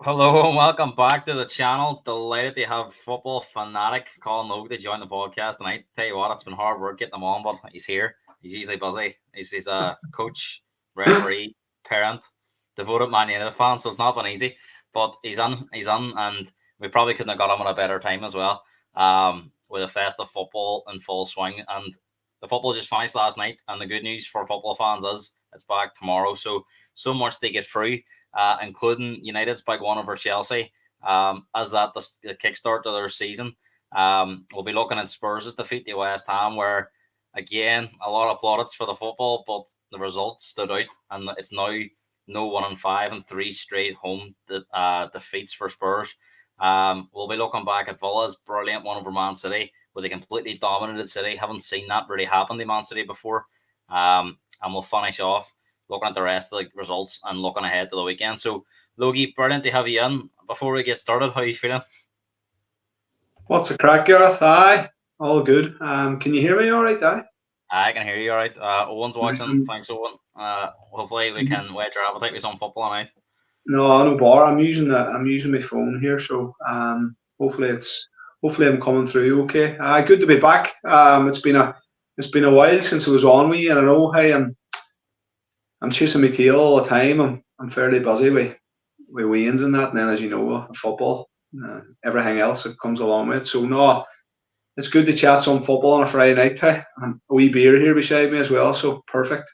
Hello and welcome back to the channel. Delighted to have football fanatic Colin Logue to join the podcast tonight. Tell you what, it's been hard work getting him on, but he's here. He's usually busy. He's a coach, referee, parent, devoted Man United fan, so it's not been easy. But he's on, and we probably couldn't have got him at a better time as well. With a festive football in full swing, and the football just finished last night. And the good news for football fans is it's back tomorrow. So much to get through. Including United's big one over Chelsea, as that the kickstart to their season. We'll be looking at Spurs' defeat to West Ham, where, again, a lot of plaudits for the football, but the results stood out, and it's now no 1-5 and 3 straight home defeats for Spurs. We'll be looking back at Villa's brilliant one over Man City, where they completely dominated City. Haven't seen that really happen to Man City before. And we'll finish off looking at the rest of the results and looking ahead to the weekend. So, Logie, brilliant to have you in. Before we get started, how are you feeling? What's the crack, Gareth? Aye, all good. Can you hear me all right, aye? I can hear you all right. Owen's watching. Thanks, Owen. Hopefully we can whet your appetite with some football tonight. No bother. I'm using my phone here, so hopefully I'm coming through okay. Good to be back. It's been a while since I was on with you, and I know how I'm chasing my tail all the time. I'm fairly busy with weigh-ins and that, and then, as you know, football, everything else that comes along with it. So no, it's good to chat some football on a Friday night. And a wee beer here beside me as well, so perfect.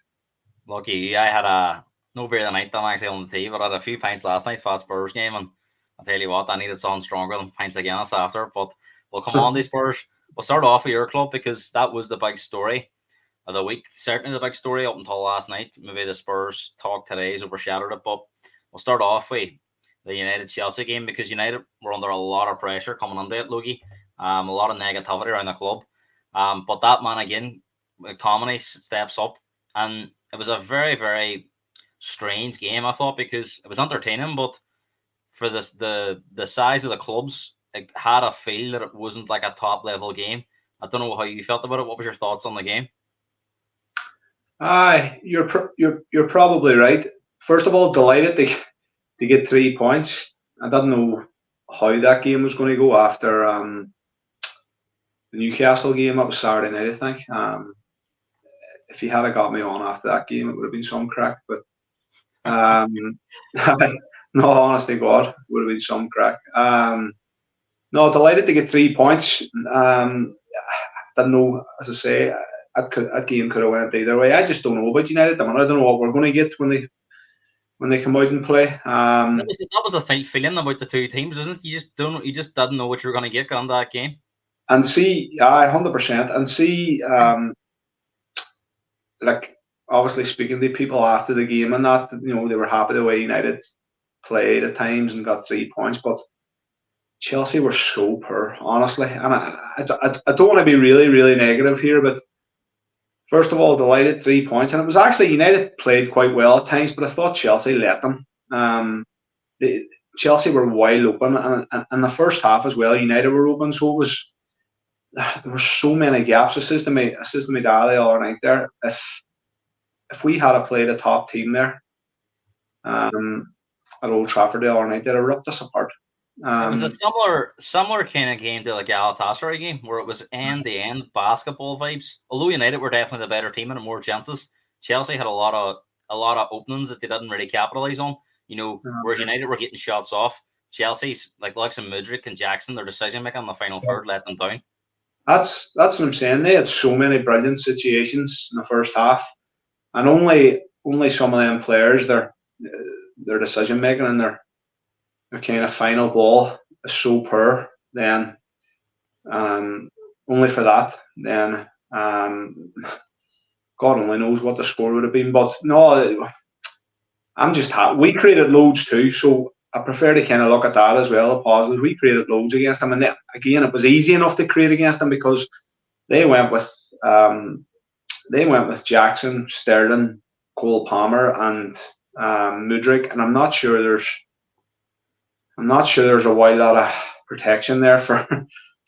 Lucky you. I had no beer tonight. I'm actually on the tee, but I had a few pints last night for the Spurs game, and I'll tell you what, I needed something stronger than pints again after. But we'll come on these Spurs. We'll start off with your club, because that was the big story of the week. Certainly the big story up until last night. Maybe the Spurs talk today has overshadowed it, but we'll start off with the United-Chelsea game, because United were under a lot of pressure coming into it, Logie. A lot of negativity around the club. But that man again, Mc Tominay, steps up, and it was a very, very strange game, I thought, because it was entertaining, but for the size of the clubs, it had a feel that it wasn't like a top-level game. I don't know how you felt about it. What was your thoughts on the game? Aye, you're probably right. First of all, delighted to get 3 points. I didn't know how that game was going to go after the Newcastle game. That was Saturday night, I think. If he had got me on after that game, it would have been some crack. But no, honestly, God, it would have been some crack. No, delighted to get 3 points. Didn't know, as I say, that game could have went either way. I just don't know about United. I don't know what we're going to get when they come out and play. That was a feeling about the two teams, isn't it? You just didn't know what you were going to get on that game. And see, 100%. And see, like, obviously speaking to people after the game and that, you know, they were happy the way United played at times and got 3 points, but Chelsea were so poor, honestly. And I don't want to be really, really negative here, but first of all, delighted 3 points, and it was actually United played quite well at times, but I thought Chelsea let them. Chelsea were wide open, and the first half as well, United were open, so there were so many gaps. I says to my dad the other night there, if we had played a top team there at Old Trafford the other night, they'd have ripped us apart. It was a similar kind of game to the Galatasaray game, where it was end-to-end basketball vibes. Although United were definitely the better team and more chances, Chelsea had a lot of openings that they didn't really capitalise on. You know, whereas United were getting shots off, Chelsea's like some Mudryk and Jackson, their decision making on the final third let them down. That's what I'm saying. They had so many brilliant situations in the first half, and only some of them players, their decision making and their kind of final ball is so poor. Then only for that, then God only knows what the score would have been. But no, I'm just happy. We created loads too, so I prefer to kind of look at that as well. The positives. We created loads against them, and again, it was easy enough to create against them because they went with Jackson, Sterling, Cole Palmer, and Mudryk, and I'm not sure there's a wild lot of protection there for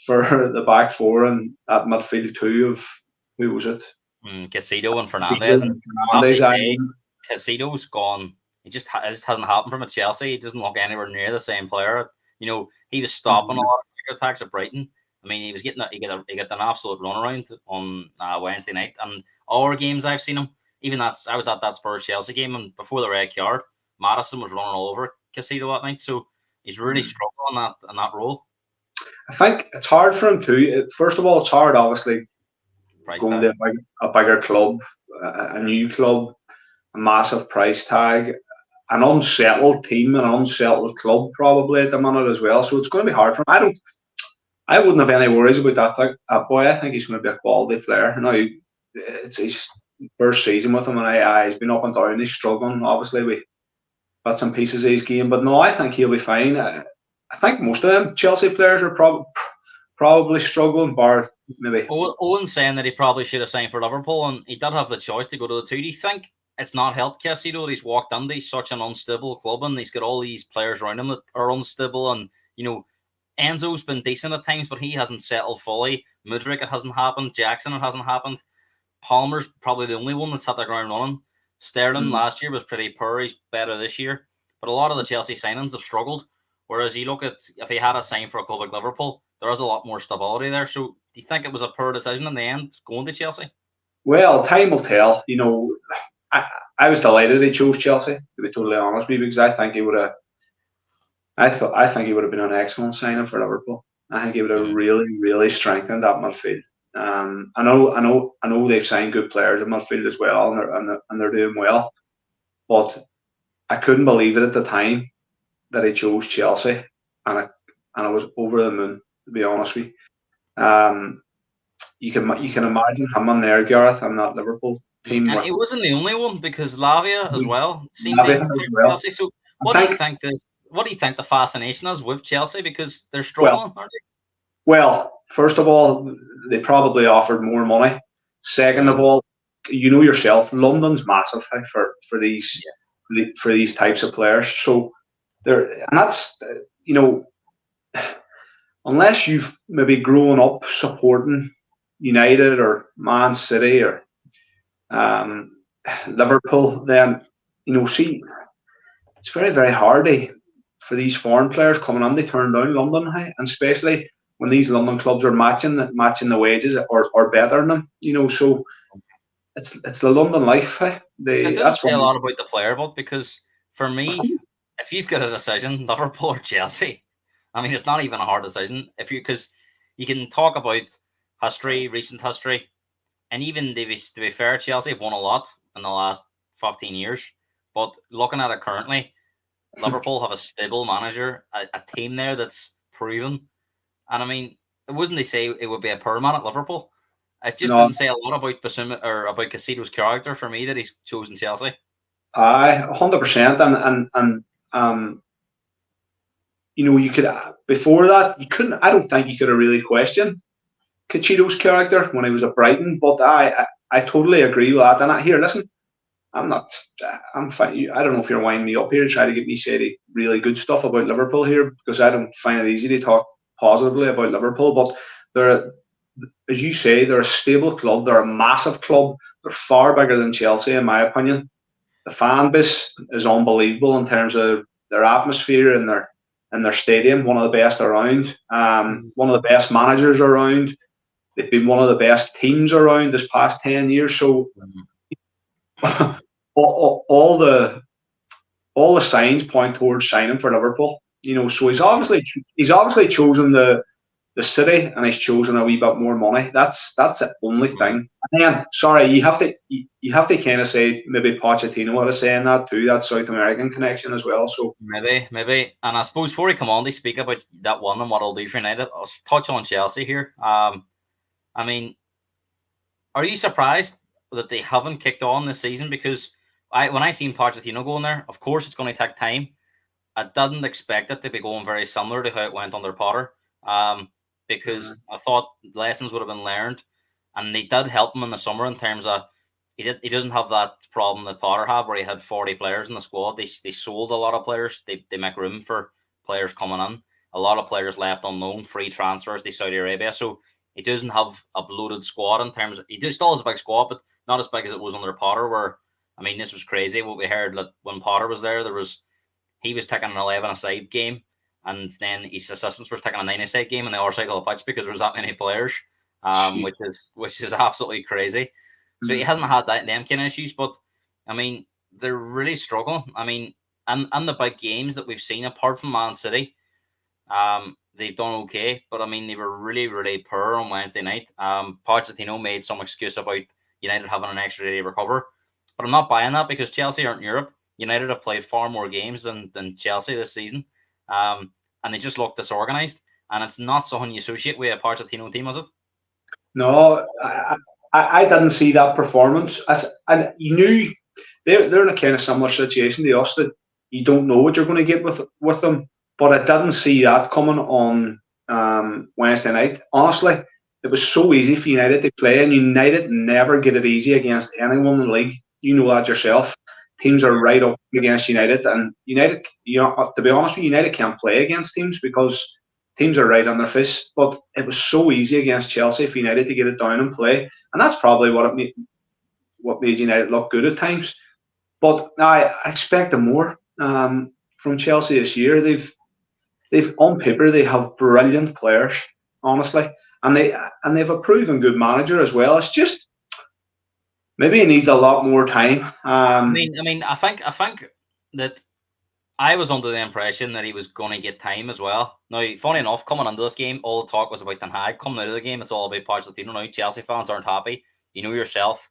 the back four and at midfield two of, who was it? Caicedo and Fernandes. Caicedo's gone. it just hasn't happened from at Chelsea. He doesn't look anywhere near the same player. You know, he was stopping a lot of attacks at Brighton. I mean, he was getting he got an absolute run around on Wednesday night, and all our games I've seen him. Even I was at that Spurs Chelsea game, and before the red card, Maddison was running all over Caicedo that night. So he's really struggling in that role. I think it's hard for him too. First of all, it's hard, obviously, going to a bigger club, a new club, a massive price tag, an unsettled team, and an unsettled club probably at the minute as well. So it's going to be hard for him. I wouldn't have any worries about that boy. I think he's going to be a quality player. Now, it's his first season with him, and he's been up and down. He's struggling, obviously, with bits and pieces of his game. But no, I think he'll be fine. I think most of them Chelsea players are probably struggling, bar maybe. Owen's saying that he probably should have signed for Liverpool, and he did have the choice to go to the two. Do you think it's not helped Caicedo that he's walked into such an unstable club, and he's got all these players around him that are unstable? And, you know, Enzo's been decent at times, but he hasn't settled fully. Mudryk, it hasn't happened. Jackson, it hasn't happened. Palmer's probably the only one that's hit the ground running. Sterling last year was pretty poor. He's better this year. But a lot of the Chelsea signings have struggled. Whereas you look at, if he had a sign for a club like Liverpool, there is a lot more stability there. So do you think it was a poor decision in the end going to Chelsea? Well, time will tell. You know, I was delighted he chose Chelsea, to be totally honest with you, because I think he would have. I think he would have been an excellent signing for Liverpool. I think he would have really, really strengthened that midfield. I know they've signed good players in midfield as well, and they're doing well. But I couldn't believe it at the time that he chose Chelsea, and I was over the moon, to be honest with you. You can imagine him on there, Gareth, and that Liverpool team. And he wasn't the only one, because Lavia as well seemed Chelsea. So what do you think the fascination is with Chelsea, because they're struggling, aren't they? Well, first of all, they probably offered more money. Second of all, you know yourself, London's massive for these types of players. So and that's, you know, unless you've maybe grown up supporting United or Man City or Liverpool, then, you know, see, it's very, very hard for these foreign players coming on. They turn down London, and especially when these London clubs are matching the wages or better than them, you know. So it's the London life. It doesn't say a lot about the player, but because for me, if you've got a decision, Liverpool or Chelsea, I mean, it's not even a hard decision. Because you can talk about history, recent history, and even to be fair, Chelsea have won a lot in the last 15 years. But looking at it currently, Liverpool have a stable manager, a team there that's proven. And I mean, it wasn't they say it would be a permanent Liverpool. It just doesn't say a lot about Basuma or about Caicedo's character for me that he's chosen Chelsea. 100%, and you know, you could before that you couldn't. I don't think you could have really questioned Caicedo's character when he was at Brighton. But I totally agree with that. And here, listen, I'm fine. I don't know if you're winding me up here to try to get me say really good stuff about Liverpool here, because I don't find it easy to talk positively about Liverpool. But they're, as you say, they're a stable club. They're a massive club. They're far bigger than Chelsea, in my opinion. The fan base is unbelievable in terms of their atmosphere and their stadium. One of the best around. One of the best managers around. They've been one of the best teams around this past 10 years. So all the signs point towards signing for Liverpool. You know, so he's obviously chosen the city, and he's chosen a wee bit more money. That's the only thing. And then, sorry, you have to kind of say maybe Pochettino was saying that too, that South American connection as well. So maybe, and I suppose before we come on to speak about that one and what it'll do for United, I'll touch on Chelsea here. I mean, are you surprised that they haven't kicked on this season? Because when I seen Pochettino going there, of course it's going to take time. I didn't expect it to be going very similar to how it went under Potter. Because I thought lessons would have been learned, and they did help him in the summer in terms of he doesn't have that problem that Potter had where he had 40 players in the squad. They sold a lot of players. They make room for players coming in. A lot of players left on loan, free transfers to Saudi Arabia. So he doesn't have a bloated squad in terms of, he still has a big squad, but not as big as it was under Potter, where I mean, this was crazy. What we heard that when Potter was there, he was taking an 11-a-side game, and then his assistants were taking a 9-a-side game, and they all cycle the pitch because there was that many players, which is absolutely crazy. So he hasn't had them kind of issues, but I mean, they're really struggling. I mean, and the big games that we've seen, apart from Man City, they've done okay, but I mean, they were really, really poor on Wednesday night. Pochettino made some excuse about United having an extra day to recover, but I'm not buying that because Chelsea aren't in Europe. United have played far more games than Chelsea this season, and they just look disorganised. And it's not something you associate with a Pochettino team, is it? No, I didn't see that performance. And you knew they're in a kind of similar situation to us that you don't know what you're going to get with them. But I didn't see that coming on Wednesday night. Honestly, it was so easy for United to play, and United never get it easy against anyone in the league. You know that yourself. Teams are right up against United, and United, to be honest with you, United can't play against teams because teams are right on their fists. But it was so easy against Chelsea for United to get it down and play, and that's probably what made United look good at times. But I expect more from Chelsea this year. They've on paper they have brilliant players, honestly, and they've a proven good manager as well. It's just maybe he needs a lot more time. I think that I was under the impression that he was going to get time as well. Now, funny enough, coming into this game, all the talk was about Ten Hag. Coming out of the game, it's all about Pochettino now. Chelsea fans aren't happy. You know yourself.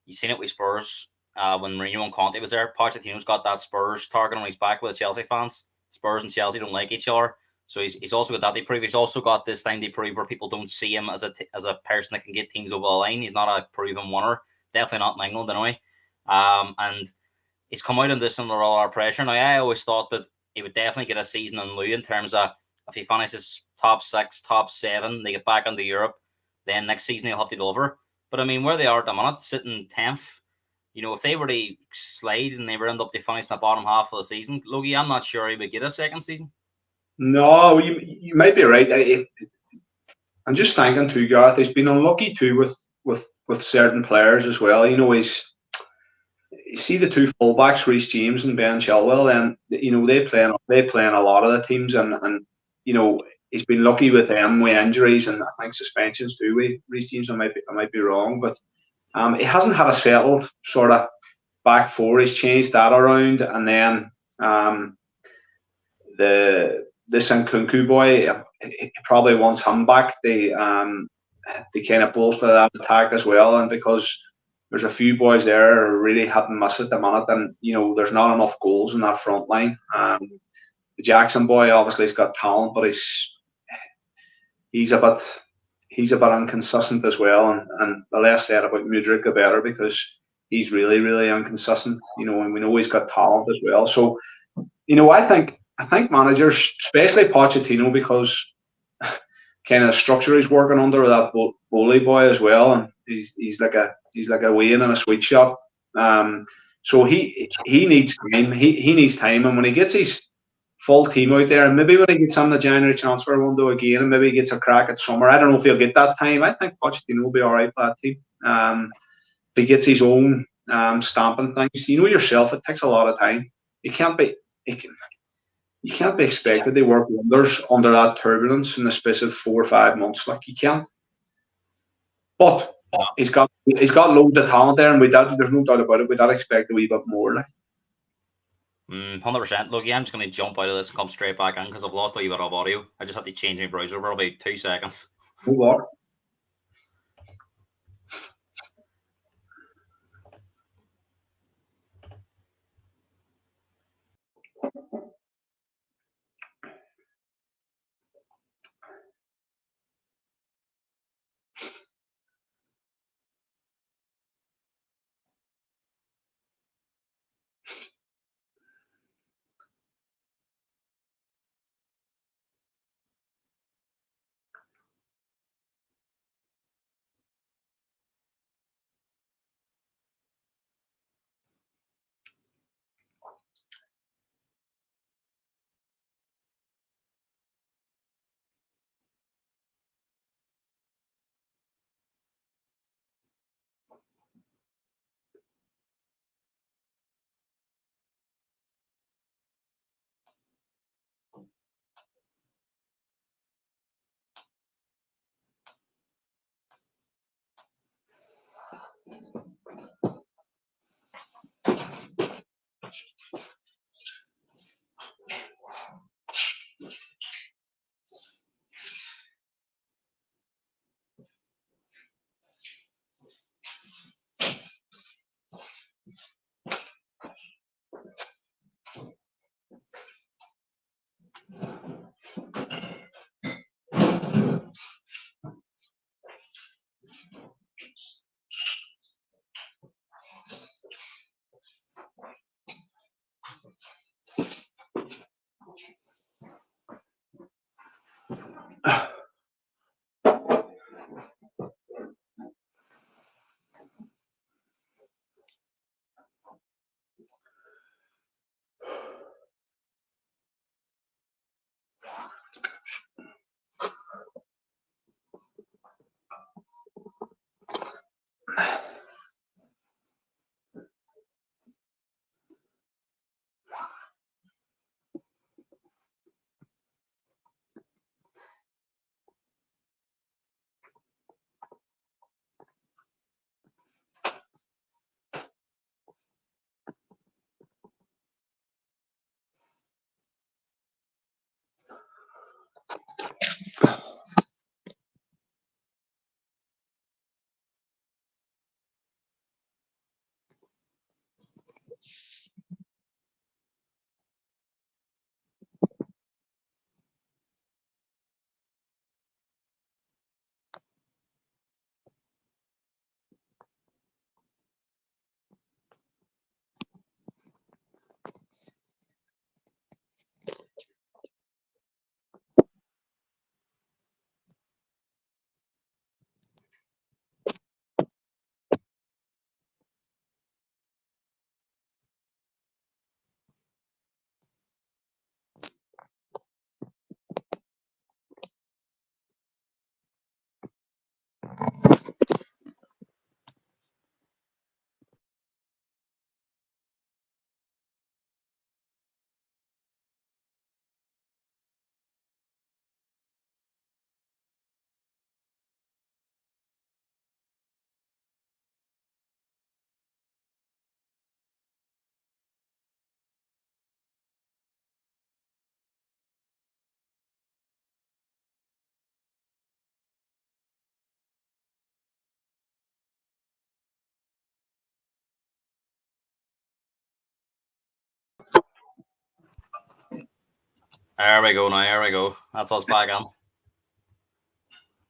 You've seen it with Spurs when Mourinho and Conte was there. Pochettino's got that Spurs target on his back with the Chelsea fans. Spurs and Chelsea don't like each other. So he's also got that to prove. He's also got this time to prove where people don't see him as a person that can get teams over the line. He's not a proven winner. Definitely not in England anyway. And he's come out in this under all our pressure. Now, I always thought that he would definitely get a season in lieu in terms of if he finishes top 6, top 7, they get back into Europe, then next season he'll have to deliver. But I mean, where they are at the minute, sitting 10th, if they were to slide and they were end up to finish in the bottom half of the season, Logie, I'm not sure he would get a second season. No, you might be right. I'm just thinking too, Gareth. He's been unlucky too with certain players as well. You see the two fullbacks, Reece James and Ben Chilwell, and they play in a lot of the teams, and he's been lucky with them with injuries and I think suspensions too. With Reece James, I might be wrong, but he hasn't had a settled sort of back four. He's changed that around, and then this Nkunku boy, he probably wants him back. They kind of bolster that attack as well, and because there's a few boys there who really haven't missed at the minute, and there's not enough goals in that front line. The Jackson boy obviously has got talent, but he's a bit inconsistent as well, and the less said about Mudryk the better because he's really really inconsistent. And we know he's got talent as well. So I think managers, especially Pochettino, because kind of structure he's working under with that Bowley boy as well, and he's like a Wayne in a sweet shop. So he needs time. He needs time, and when he gets his full team out there, and maybe when he gets on the January transfer window again, and maybe he gets a crack at summer. I don't know if he'll get that time. I think Pochettino will be all right for that team. If he gets his own stamping things, yourself, it takes a lot of time. You can't be expected to work wonders under that turbulence in the space of 4 or 5 months. Like, you can't. But he's got loads of talent there, and there's no doubt about it. We don't expect a wee bit more. Like. 100%. Look, I'm just going to jump out of this and come straight back in because I've lost a wee bit of audio. I just have to change my browser for about 2 seconds. What? There we go now. There we go. That's us back on.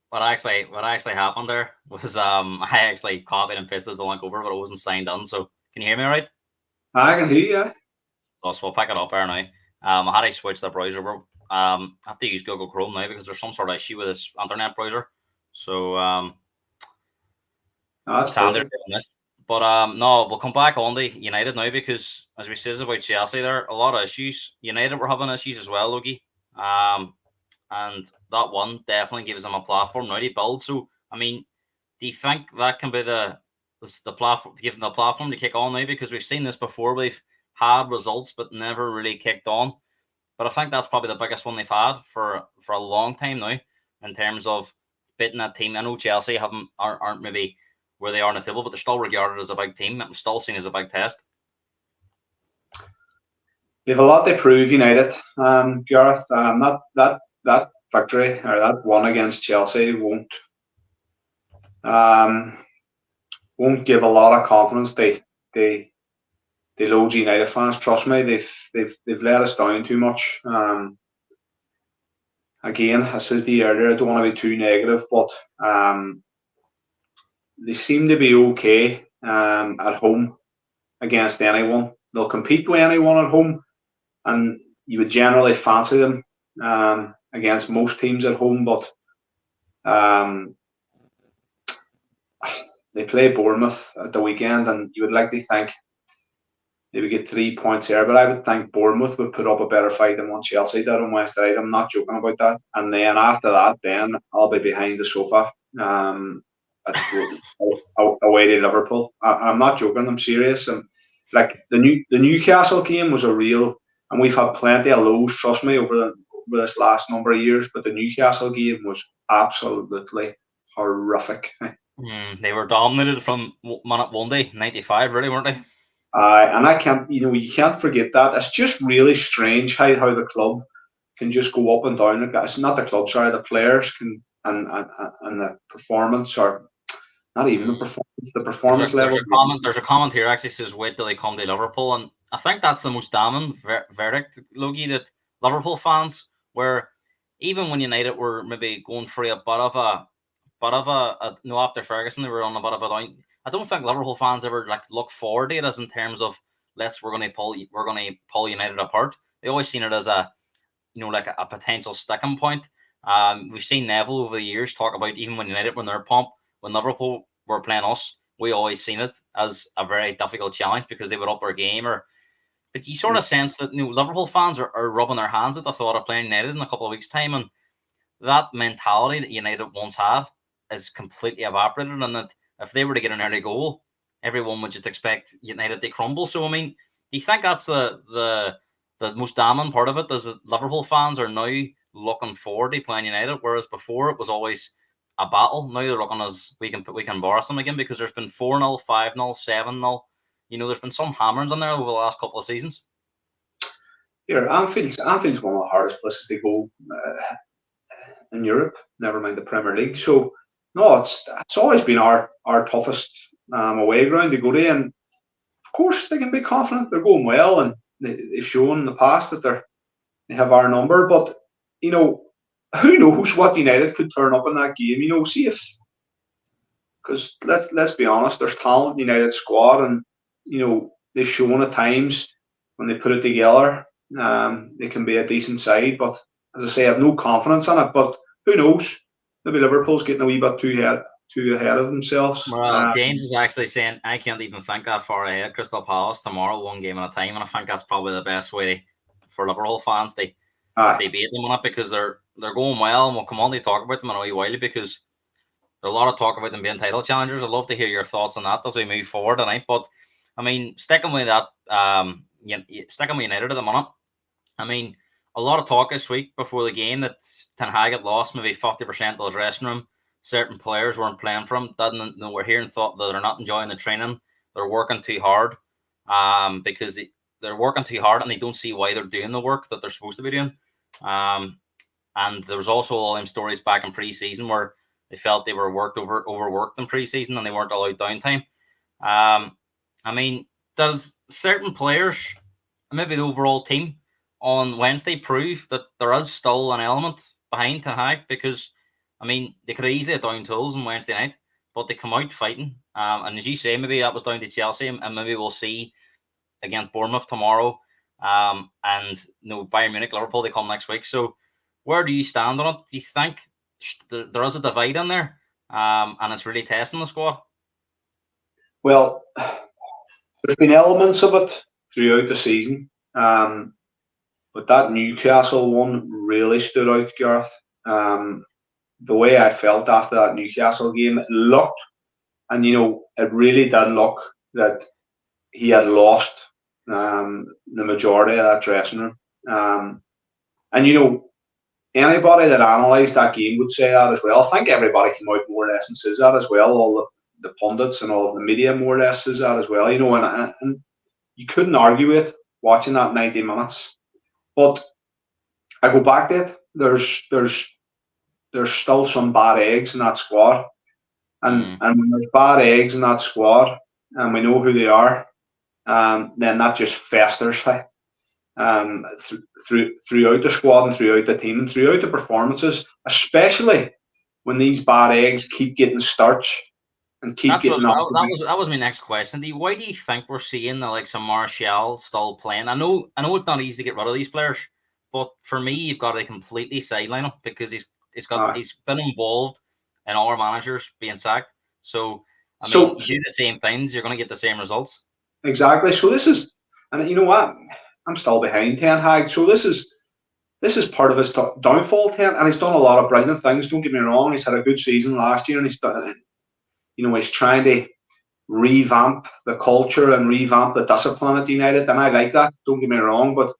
What actually happened there was I actually copied and pasted the link over, but it wasn't signed in. So can you hear me all right? I can hear you. So we'll pick it up there now. I had to switch the browser over. I have to use Google Chrome now because there's some sort of issue with this internet browser. So That's perfect. this. But no, we'll come back on to United now because as we says about Chelsea, there are a lot of issues. United were having issues as well, Logie. And that one definitely gives them a platform now to build. So I mean, do you think that can be the platform, give them the platform to kick on now? Because we've seen this before. We've had results, but never really kicked on. But I think that's probably the biggest one they've had for a long time now in terms of beating that team. I know Chelsea aren't maybe where they are on the table, but they're still regarded as a big team. I'm still seen as a big test. They have a lot to prove, United, Gareth. That victory or that one against Chelsea won't give a lot of confidence. They loads of United fans. Trust me, they've let us down too much. Again, I said to you earlier, I don't want to be too negative, but they seem to be okay at home against anyone. They'll compete with anyone at home, and you would generally fancy them against most teams at home. But they play Bournemouth at the weekend, and you would like to think they would get 3 points there. But I would think Bournemouth would put up a better fight than what Chelsea did on Wednesday night. I'm not joking about that. And then after that, then I'll be behind the sofa away to Liverpool. I'm not joking. I'm serious. And like the Newcastle game was a real, and we've had plenty of lows. Trust me, over this last number of years. But the Newcastle game was absolutely horrific. They were dominated from minute 95, really, weren't they? And I can't, you can't forget that. It's just really strange how the club can just go up and down. It's not the club, sorry, the players can, and the performance, or not even the performance, the performance level. There's a comment here actually says, wait till they come to Liverpool. And I think that's the most damning verdict, Logie, that Liverpool fans were, even when United were maybe going for a bit of a after Ferguson, they were on a bit of a down. I don't think Liverpool fans ever look forward to it as in terms of we're going to pull United apart. They always seen it as a a potential sticking point. We've seen Neville over the years talk about even when United when they're pumped, when Liverpool were playing us, we always seen it as a very difficult challenge because they would up their game. But you sort of sense that Liverpool fans are rubbing their hands at the thought of playing United in a couple of weeks' time, and that mentality that United once had is completely evaporated, and that if they were to get an early goal, everyone would just expect United to crumble. So, I mean, do you think that's the most damning part of it? Is that Liverpool fans are now looking forward to playing United, whereas before it was always a battle. Now they're looking as we can embarrass them again because there's been 4-0, 5-0, 7-0. There's been some hammerings in there over the last couple of seasons. Yeah, Anfield's one of the hardest places to go in Europe. Never mind the Premier League. So no, it's always been our toughest away ground to go to, and of course they can be confident they're going well, and they've shown in the past that they have our number. But who knows what United could turn up in that game? See if, because let's be honest, there's talent in United squad, and they've shown at times when they put it together, they can be a decent side. But as I say, I have no confidence in it. But who knows? Maybe Liverpool's getting a wee bit too ahead of themselves. Well, James is actually saying I can't even think that far ahead. Crystal Palace tomorrow, one game at a time, and I think that's probably the best way for Liverpool fans to beat them on it, because they're going well, and we'll come on to talk about them in a wee while because there's a lot of talk about them being title challengers. I'd love to hear your thoughts on that as we move forward tonight. But I mean, sticking with that, sticking with United at the minute. I mean, a lot of talk this week before the game that Ten Hag had lost maybe 50% of his dressing room. Certain players weren't playing for him. We're hearing thought that they're not enjoying the training. They're working too hard because they're working too hard and they don't see why they're doing the work that they're supposed to be doing. And there was also all them stories back in pre-season where they felt they were overworked in pre-season and they weren't allowed downtime. I mean, does certain players, maybe the overall team, on Wednesday prove that there is still an element behind Ten Hag? Because, I mean, they could easily have down tools on Wednesday night, but they come out fighting. And as you say, maybe that was down to Chelsea, and maybe we'll see against Bournemouth tomorrow. And Bayern Munich, Liverpool, they come next week. So where do you stand on it? Do you think there is a divide in there, and it's really testing the squad? Well, there's been elements of it throughout the season, but that Newcastle one really stood out, Gareth. The way I felt after that Newcastle game, it looked, and it really did look that he had lost the majority of that dressing room. And anybody that analysed that game would say that as well. I think everybody came out more or less and says that as well. All the pundits and all of the media more or less says that as well. And you couldn't argue with watching that 90 minutes. But I go back to it. There's still some bad eggs in that squad, and when there's bad eggs in that squad, and we know who they are, then that just festers throughout the squad and throughout the team and throughout the performances, especially when these bad eggs keep getting starts and keep getting up. That was my next question. Why do you think we're seeing the likes of Martial still playing? I know it's not easy to get rid of these players, but for me, you've got to completely sideline him because he's been involved in all our managers being sacked. So you do the same things, you're going to get the same results. Exactly. So this is, and you know what? I'm still behind Ten Hag. So this is part of his downfall, and he's done a lot of brilliant things. Don't get me wrong. He's had a good season last year, and he's done. He's trying to revamp the culture and revamp the discipline at United, and I like that. Don't get me wrong, but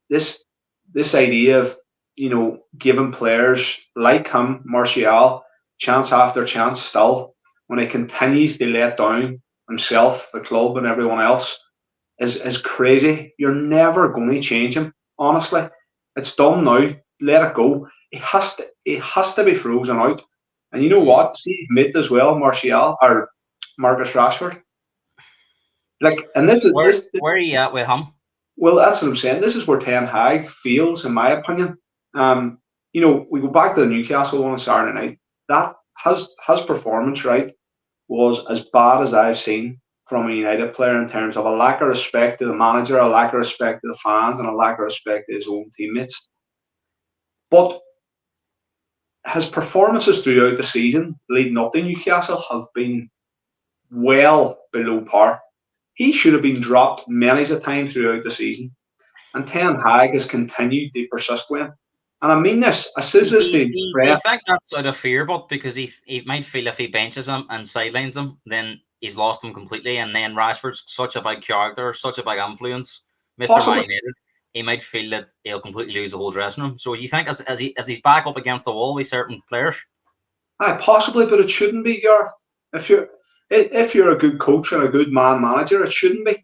this idea of giving players like him, Martial, chance after chance, still when he continues to let down himself, the club, and everyone else, is crazy. You're never going to change him. Honestly, it's done now. Let it go. It has to be frozen out. And you know what? See, he's mid as well, Martial or Marcus Rashford. And this is where are you at with him? Well, that's what I'm saying. This is where Ten Hag fails, in my opinion. We go back to the Newcastle one on Saturday night. That his performance, right, was as bad as I've seen from a United player in terms of a lack of respect to the manager, a lack of respect to the fans, and a lack of respect to his own teammates. But his performances throughout the season leading up to Newcastle have been well below par. He should have been dropped many a time throughout the season. And Ten Hag has continued to persist with him. And I mean this. I says this to I think that's out of fear, but because he might feel if he benches him and sidelines him, then he's lost him completely. And then Rashford's such a big character, such a big influence, Mr. Man United, he might feel that he'll completely lose the whole dressing room. So do you think as he's back up against the wall with certain players? Possibly, but it shouldn't be, Gareth. If you're a good coach and a good manager, it shouldn't be.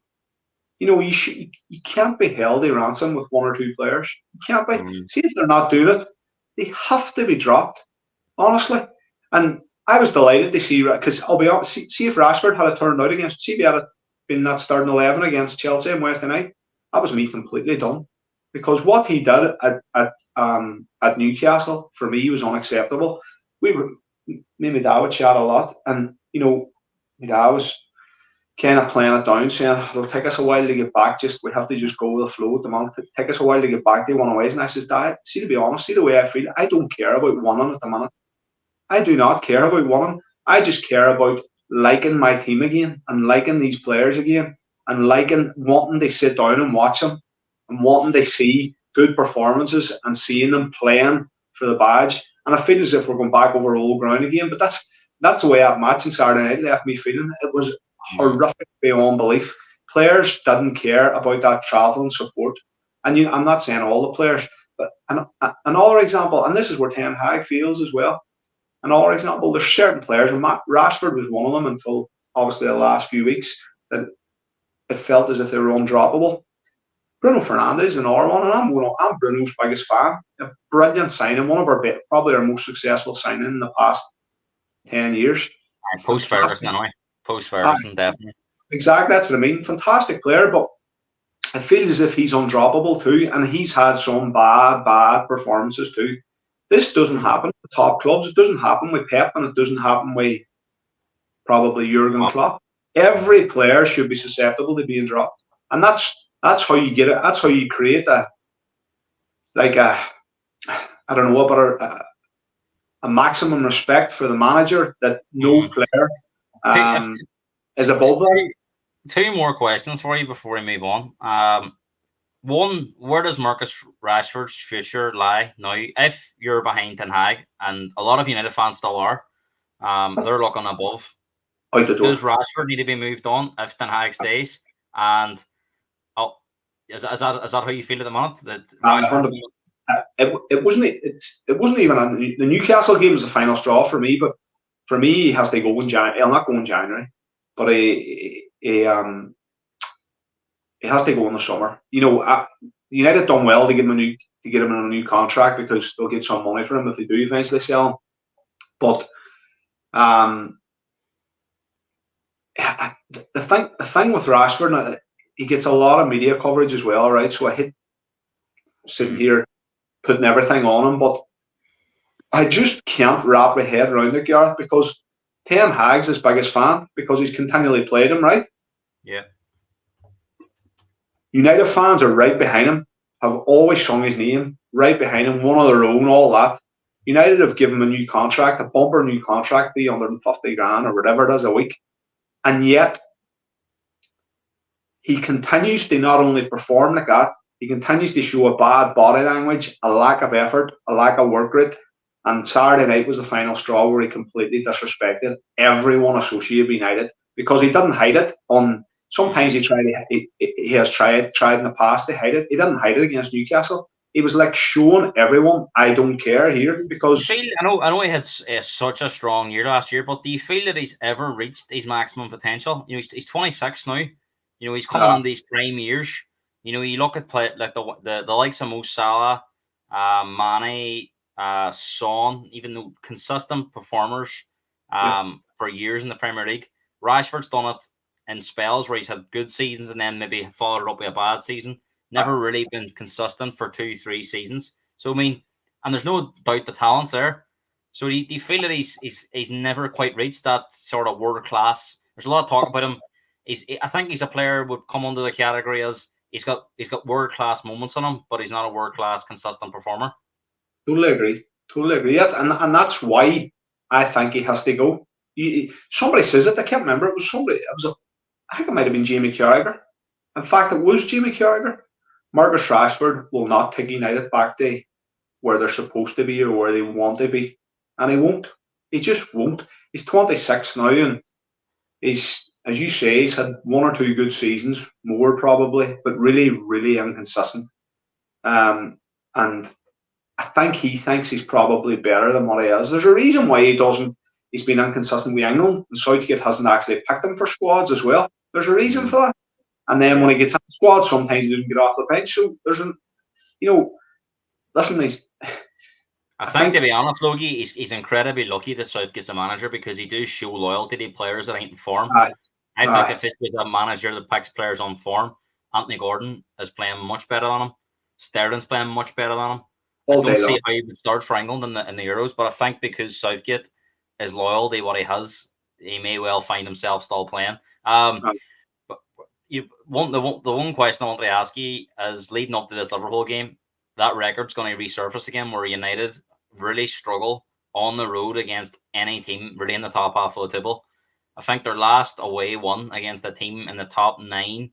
You can't be held to ransom with one or two players. You can't be. See, if they're not doing it, they have to be dropped, honestly. And I was delighted to see, because I'll be honest, see if Rashford had turned out against, see if he had been that starting 11 against Chelsea on Wednesday night, that was me completely done. Because what he did at Newcastle, for me, was unacceptable. Me and my dad would chat a lot, and my dad was kind of playing it down, saying it'll take us a while to get back. We have to just go with the flow at the moment. It'll take us a while to get back to one ways. And I says, Dad, see, to be honest, see the way I feel, I don't care about winning at the minute. I do not care about winning. I just care about liking my team again and liking these players again and wanting to sit down and watch them and wanting to see good performances and seeing them playing for the badge. And I feel as if we're going back over old ground again. But that's the way that match on Saturday night left me feeling. It was horrific beyond belief. Players didn't care about that travel and support. And I'm not saying all the players, but another example, and this is where Ten Hag feels as well. Another example, there's certain players, and Rashford was one of them until obviously the last few weeks, that it felt as if they were undroppable. Bruno Fernandes, another one, and I'm Bruno's biggest fan. A brilliant signing, one of probably our most successful signing in the past 10 years. Post Ferguson, anyway. Post Ferguson, definitely. Exactly, that's what I mean. Fantastic player, but it feels as if he's undroppable too, and he's had some bad performances too. This doesn't happen at the top clubs. It doesn't happen with Pep, and it doesn't happen with probably Jurgen Klopp. Every player should be susceptible to being dropped, and that's how you get it. That's how you create I don't know, but a maximum respect for the manager that no player is above that. Two more questions for you before we move on. One, where does Marcus Rashford's future lie now? If you're behind Ten Hag, and a lot of United fans still are, they're looking above. Does Rashford need to be moved on if Ten Hag stays? And is that how you feel at the moment? That Rashford. It wasn't even the Newcastle game was the final straw for me, but for me, he has to go in January. He'll not go in January, but he has to go in the summer. You know, United done well to get him a new contract because they'll get some money for him if they do eventually sell him. But the thing with Rashford, he gets a lot of media coverage as well, right? So I hate sitting here putting everything on him, but I just can't wrap my head around it, Gareth, because Ten Hag's his biggest fan because he's continually played him, right? Yeah. United fans are right behind him, have always sung his name, right behind him, one of their own, all that. United have given him a new contract, a bumper new contract, the 150 grand or whatever it is a week. And yet, he continues to not only perform like that, he continues to show a bad body language, a lack of effort, a lack of work rate. And Saturday night was the final straw where he completely disrespected everyone associated with United because he didn't hide it. Sometimes he has tried in the past to hide it. He didn't hide it against Newcastle. He was like showing everyone, I don't care here because. I know he had such a strong year last year, but do you feel that he's ever reached his maximum potential? You know, he's 26 now. You know, he's coming on these prime years. You know, you look at play like the likes of Mo Salah, Mane, Son, even though consistent performers for years in the Premier League. Rashford's done it in spells where he's had good seasons and then maybe followed it up with a bad season. Never really been consistent for 2-3 seasons. So I mean, and there's no doubt the talent's there. So do you feel that he's never quite reached that sort of world class? There's a lot of talk about him. I think he's a player would come under the category as he's got world class moments on him, but he's not a world class consistent performer. Totally agree. Yes, and that's why I think he has to go. Somebody says it. I can't remember. It was somebody. I think it might have been Jamie Carragher. In fact, it was Jamie Carragher. Marcus Rashford will not take United back to where they're supposed to be or where they want to be, and he won't. He just won't. He's 26 now, and he's, as you say, he's had one or two good seasons, more probably, but really, really inconsistent. And I think he thinks he's probably better than what he is. There's a reason why he doesn't. He's been inconsistent with England, and Southgate hasn't actually picked him for squads as well. There's a reason for that. And then when he gets on the squad, sometimes he doesn't get off the bench. So there's listen, I think to be honest, Logie, he's incredibly lucky that Southgate's a manager because he does show loyalty to players that ain't in form. I think if this was a manager that picks players on form, Anthony Gordon is playing much better than him. Sterling's playing much better than him. I don't see how he would start for England in the Euros, but I think because Southgate is loyal to what he has, he may well find himself still playing. But the one question I want to ask you is leading up to this Liverpool game, that record's going to resurface again where United really struggle on the road against any team really in the top half of the table. I think their last away one against a team in the top 9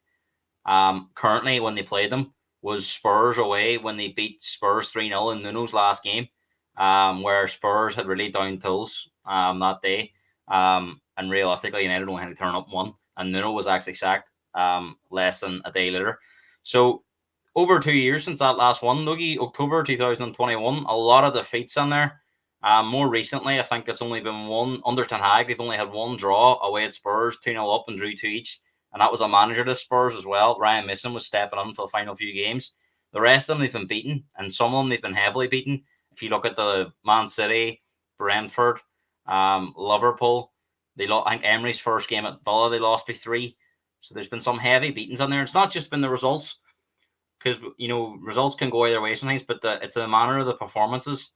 currently when they played them was Spurs away when they beat Spurs 3-0 in Nuno's last game, where Spurs had really down tools that day. And realistically, United only had to turn up one, and Nuno was actually sacked less than a day later. So over 2 years since that last one, Logie, October 2021, a lot of defeats in there. More recently, I think it's only been one under Ten Hag. They've only had one draw away at Spurs, 2-0 up and drew 2 each. And that was a manager to Spurs as well. Ryan Mason was stepping in for the final few games. The rest of them, they've been beaten, and some of them, they've been heavily beaten. If you look at the Man City, Brentford, Liverpool, I think Emery's first game at Villa, they lost by 3. So there's been some heavy beatings on there. It's not just been the results. because results can go either way sometimes, but it's the manner of the performances.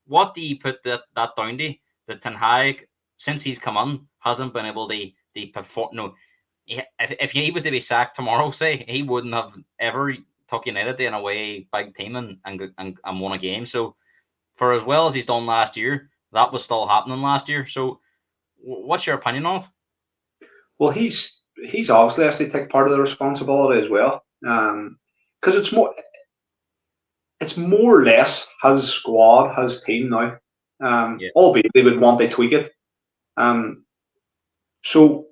What do you put that down to? That Ten Hag, since he's come on, hasn't been able to perform. No, if he was to be sacked tomorrow, say, he wouldn't have ever took United in a way big team and won a game. So for as well as he's done last year, that was still happening last year. So what's your opinion on it? Well, he's obviously has to take part of the responsibility as well, because it's more or less his squad, his team now. Albeit they would want to tweak it. So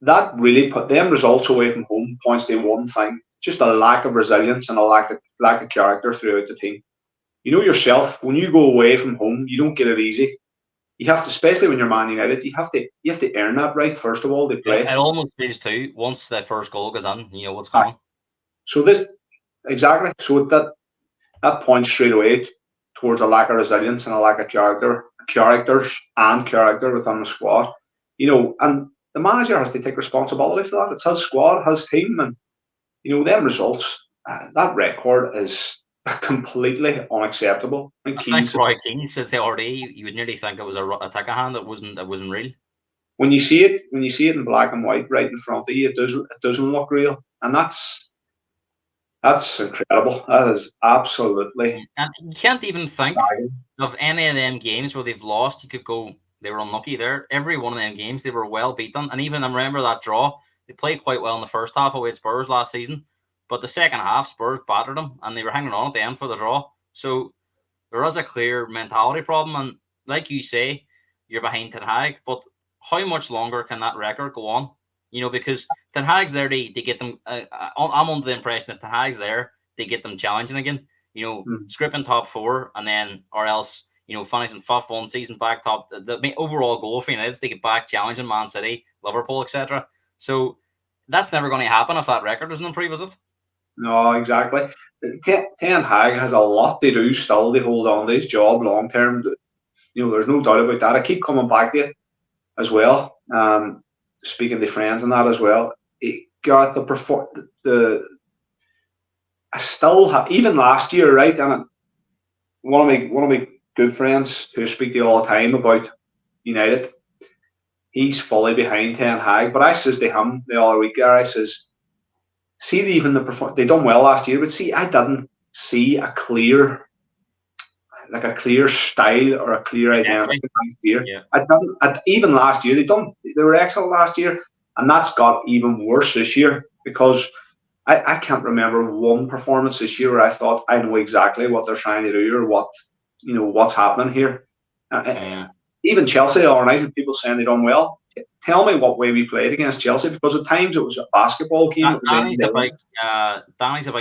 that really put them results away from home points to one thing: just a lack of resilience and a lack of character throughout the team. You know yourself, when you go away from home, you don't get it easy. You have to, especially when you're Man United, you have to earn that right first of all to play. It almost feels too. Once the first goal goes in, you know what's coming. So exactly. So that points straight away towards a lack of resilience and a lack of character within the squad. And the manager has to take responsibility for that. It's his squad, his team, and them results. That record is completely unacceptable. I think Roy Keane says the RD, you would nearly think it was a take a hand. It wasn't real. When you see it in black and white right in front of you, it doesn't look real, and that's incredible. That is absolutely. And you can't even think of any of them games where they've lost. You could go, they were unlucky there. Every one of them games, they were well beaten. And even I remember that draw. They played quite well in the first half away at Spurs last season. But the second half, Spurs battered them, and they were hanging on at the end for the draw. So there is a clear mentality problem. And like you say, you're behind Ten Hag. But how much longer can that record go on? Because Ten Hag's there to get them. I'm under the impression that Ten Hag's there to get them challenging again. Scripting top four, and then or else finishing fifth one season back top. The overall goal for United is to get back challenging Man City, Liverpool, etc. So that's never going to happen if that record doesn't improve, is it? No, exactly. Ten Hag has a lot to do still to hold on to his job long term. There's no doubt about that. I keep coming back to it as well. Speaking to friends and that as well, Gareth, I still have, even last year, right? And one of my good friends who I speak to all the time about United, he's fully behind Ten Hag. But I says to him the other week, I says, see, they done well last year, but see, I didn't see a clear style or a clear identity last year. Yeah. Even last year they were excellent last year, and that's got even worse this year because I can't remember one performance this year where I thought I know exactly what they're trying to do or what's happening here. Even Chelsea all night, people saying they done well. Tell me what way we played against Chelsea, because at times it was a basketball game. Danny's a big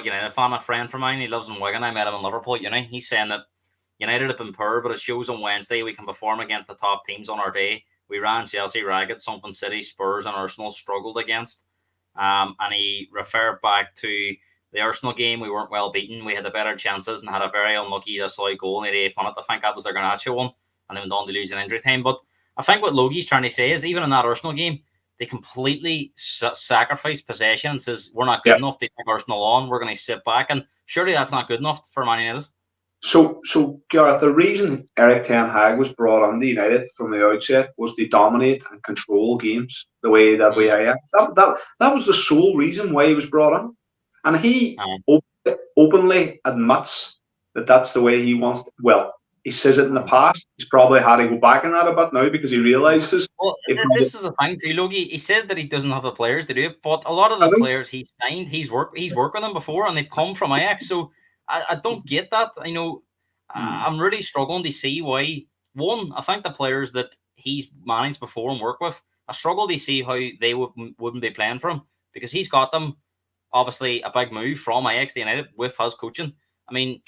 United fan. A friend of mine, he lives in Wigan. I met him in Liverpool. He's saying that United have been poor, but it shows on Wednesday we can perform against the top teams on our day. We ran Chelsea ragged, something City, Spurs, and Arsenal struggled against. And he referred back to the Arsenal game. We weren't well beaten. We had the better chances and had a very unlucky disallowed goal in the 8th minute. I think that was their Garnacho one, and they went on to lose in injury time. But I think what Logue's trying to say is, even in that Arsenal game, they completely sacrificed possession and says, we're not good enough to take Arsenal on. We're going to sit back. And surely that's not good enough for Man United. So Gareth, the reason Erik Ten Hag was brought on the United from the outset was to dominate and control games the way that way Ajax. That was the sole reason why he was brought on, and he openly admits that that's the way he wants to. Well, he says it in the past. He's probably had to go back on that a bit now because he realizes. Well, this is the thing too, Logie. He said that he doesn't have the players to do it, but a lot of the players he signed, he's worked with them before, and they've come from Ajax. So I don't get that. I'm really struggling to see why. One, I think the players that he's managed before and worked with, I struggle to see how they wouldn't be playing for him, because he's got them obviously a big move from Ajax to United with his coaching. I mean,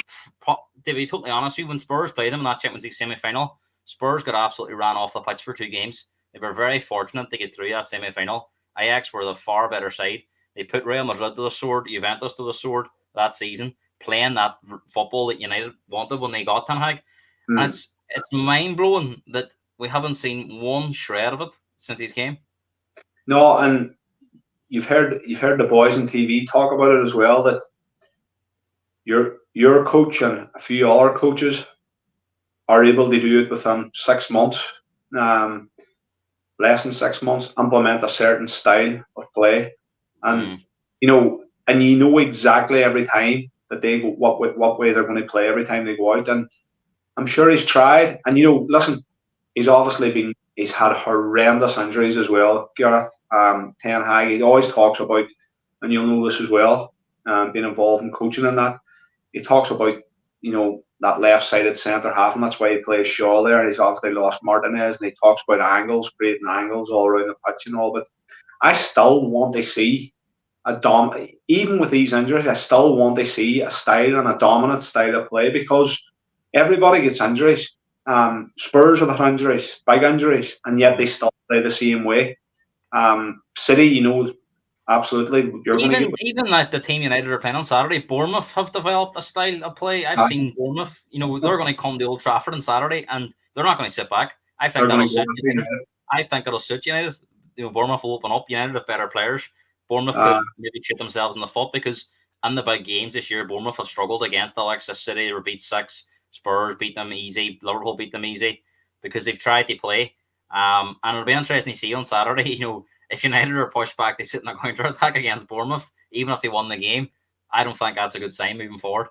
to be totally honest with you, when Spurs played them in that Champions League semi-final, Spurs got absolutely ran off the pitch for 2 games. They were very fortunate to get through that semi-final. Ajax were the far better side. They put Real Madrid to the sword, Juventus to the sword that season, playing that football that United wanted when they got Ten Hag. And it's mind-blowing that we haven't seen one shred of it since he's came. No, and you've heard the boys on TV talk about it as well, that your coach and a few other coaches are able to do it within 6 months, um, less than 6 months, implement a certain style of play, and Mm. and you know exactly every time that they go what way they're going to play every time they go out. And I'm sure he's tried. And listen, he's had horrendous injuries as well. Gareth, Ten Hag, he always talks about, and you'll know this as well, being involved in coaching and that. He talks about that left-sided centre half, and that's why he plays Shaw there. He's obviously lost Martinez, and he talks about angles, creating angles all around the pitch and all. But I still want to see even with these injuries, I still want to see a style and a dominant style of play, because everybody gets injuries. Spurs have had injuries, big injuries, and yet they still play the same way. City, absolutely, you're going to get. Even like the team United are playing on Saturday, Bournemouth have developed a style of play. I've seen Bournemouth. They're going to come to Old Trafford on Saturday, and they're not going to sit back. I think that'll suit United. I think it'll suit United. Bournemouth will open up. United have better players. Bournemouth could maybe shoot themselves in the foot, because in the big games this year, Bournemouth have struggled against Alexa City. They were beat 6. Spurs beat them easy. Liverpool beat them easy because they've tried to play. And it'll be interesting to see on Saturday. If United are pushed back, they sit in a counter attack against Bournemouth, even if they won the game. I don't think that's a good sign moving forward.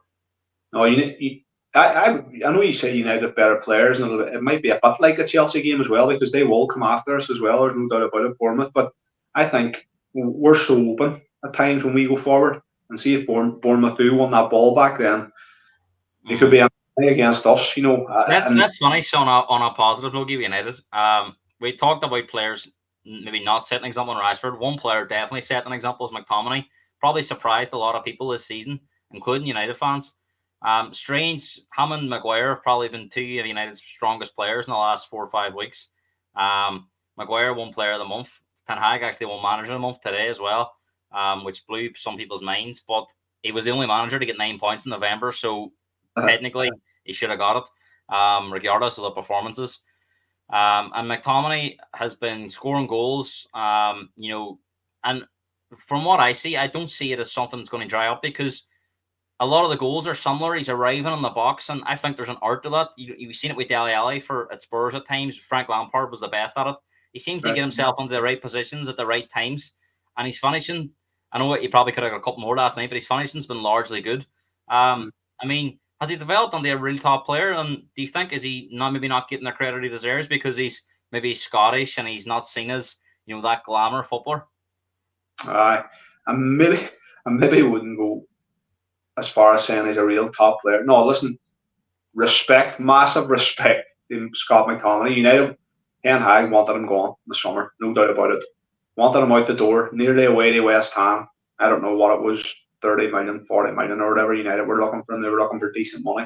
No, I know you say United have better players, and it might be a bit like the Chelsea game as well, because they will come after us as well. There's no doubt about it, Bournemouth. But I think we're so open at times when we go forward, and see if Bournemouth do want that ball back, then it could be against us. That's funny. So on a positive note, United. We talked about players maybe not setting an example in Rashford. One player definitely set an example is Mc Tominay. Probably surprised a lot of people this season, including United fans. Strange, him and Maguire have probably been two of United's strongest players in the last 4 or 5 weeks. Maguire won Player of the Month. Ten Hag actually won Manager of the Month today as well, which blew some people's minds. But he was the only manager to get 9 points in November, so technically he should have got it, regardless of the performances. And McTominay has been scoring goals, and from what I see, I don't see it as something that's going to dry up, because a lot of the goals are similar. He's arriving in the box, and I think there's an art to that. You've seen it with Dele Alli at Spurs at times. Frank Lampard was the best at it. He seems to get himself into the right positions at the right times, and he's finishing. I know he probably could have got a couple more last night, but his finishing's been largely good. Has he developed into a real top player? And do you think is he maybe not getting the credit he deserves because he's maybe Scottish and he's not seen as that glamour footballer? I maybe wouldn't go as far as saying he's a real top player. No, listen, massive respect to Scott McTominay. United, Ten Hag wanted him gone in the summer, no doubt about it. Wanted him out the door, nearly away to West Ham. I don't know what it was, 30 million, 40 million or whatever United were looking for him. They were looking for decent money.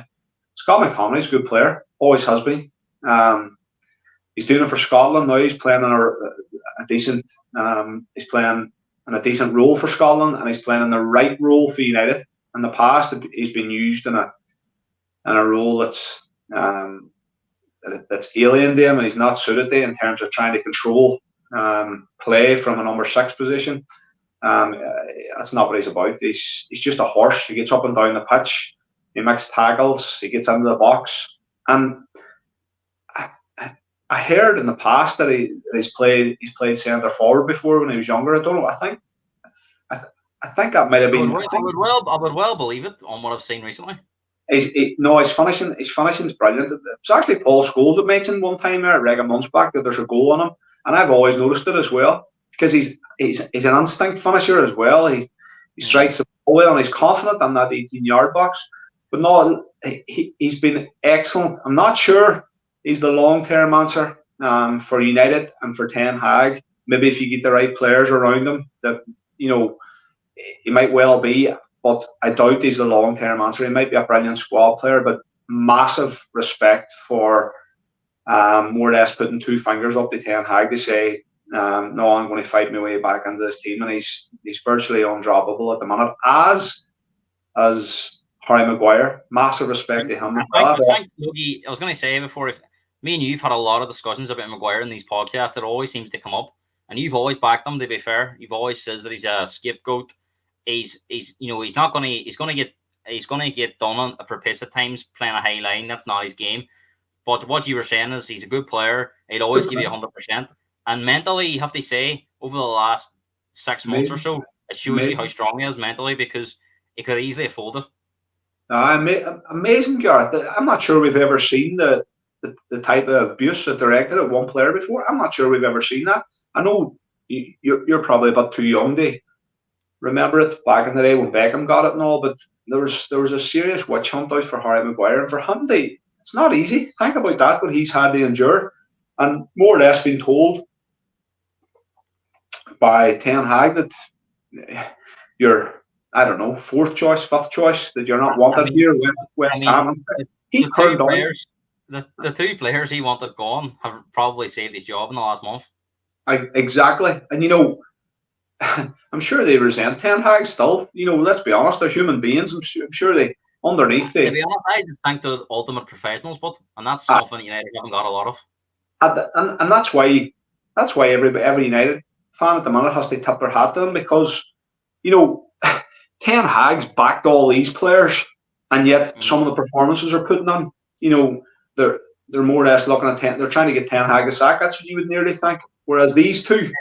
Scott McTominay's a good player, always has been. He's doing it for Scotland now. He's playing in a decent he's playing in a decent role for Scotland, and he's playing in the right role for United. In the past, he's been used in a role that's alien to him, and he's not suited to in terms of trying to control play from a number 6 position. That's not what he's about. He's just a horse. He gets up and down the pitch. He makes tackles. He gets into the box. And I heard in the past that he's played centre forward before when he was younger. I don't know. I think that might have been. I would well believe it on what I've seen recently. His finishing's brilliant. It's actually Paul Scholes that mentioned one time there at Regan months back that there's a goal on him, and I've always noticed it as well, because he's an instinct finisher as well. He strikes the ball well, and he's confident in that 18-yard box. But no, he's been excellent. I'm not sure he's the long-term answer for United and for Ten Hag. Maybe if you get the right players around him, that he might well be. But I doubt he's the long-term answer. He might be a brilliant squad player, but massive respect for more or less putting 2 fingers up to Ten Hag to say, no, I'm going to fight my way back into this team, and he's virtually undroppable at the minute. As Harry Maguire, massive respect to him. I think Logie, I was going to say before, if me and you've had a lot of discussions about Maguire in these podcasts, it always seems to come up, and you've always backed him. To be fair, you've always says that he's a scapegoat. He's going to get he's going to get done for piss at times playing a high line. That's not his game. But what you were saying is he's a good player. He'll always give you 100%. And mentally, you have to say, over the last 6 months or so, it shows you how strong he is mentally, because he could easily have folded. Amazing, Gareth. I'm not sure we've ever seen the type of abuse that directed at one player before. I'm not sure we've ever seen that. I know you're probably a bit too young to remember it back in the day when Beckham got it and all, but there was a serious witch hunt out for Harry Maguire, and for him it's not easy. Think about that, what he's had to endure, and more or less been told by Ten Hag that you're, I don't know, fourth choice, fifth choice, that you're not wanted here with West Ham. He turned on. The two players he wanted gone have probably saved his job in the last month. Exactly, and I'm sure they resent Ten Hag still. Let's be honest, they're human beings. I'm sure they underneath. To be honest, I just think they're ultimate professionals, and that's something United haven't got a lot of. And that's why every United fan at the minute has to tip their hat to them, because Ten Hag's backed all these players, and yet some of the performances are putting on. They're more or less looking at they're trying to get Ten Hag a sack. That's what you would nearly think. Whereas these two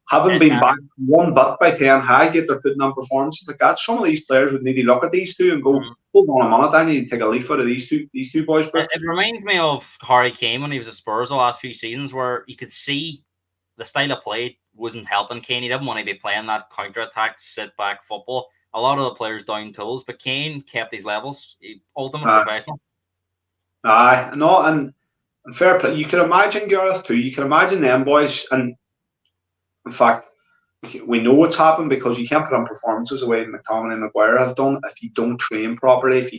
haven't been backed one bit by Ten Hag, yet they're putting on performances like that. Some of these players would need to look at these two and go, hold on a minute, I need to take a leaf out of these two boys. It reminds me of Harry Kane when he was at Spurs the last few seasons, where you could see the style of play wasn't helping Kane. He didn't want to be playing that counter-attack, sit-back football. A lot of the players down tools, but Kane kept his levels. Ultimate professional. No, and fair play. You can imagine, Gareth, too. You can imagine them boys, and in fact, we know what's happened because you can't put on performances the way Mc Tominay and Maguire have done if you don't train properly. If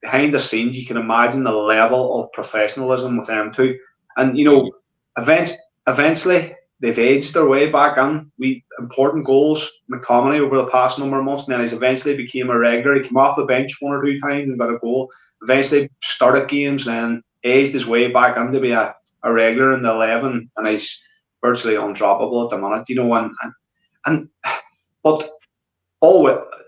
behind the scenes, you can imagine the level of professionalism with them too. And eventually they've aged their way back in. Important goals, McTominay over the past number of months, and then he's eventually became a regular. He came off the bench one or two times and got a goal. Eventually started games and aged his way back in to be a regular in the 11, and he's virtually undroppable at the minute, but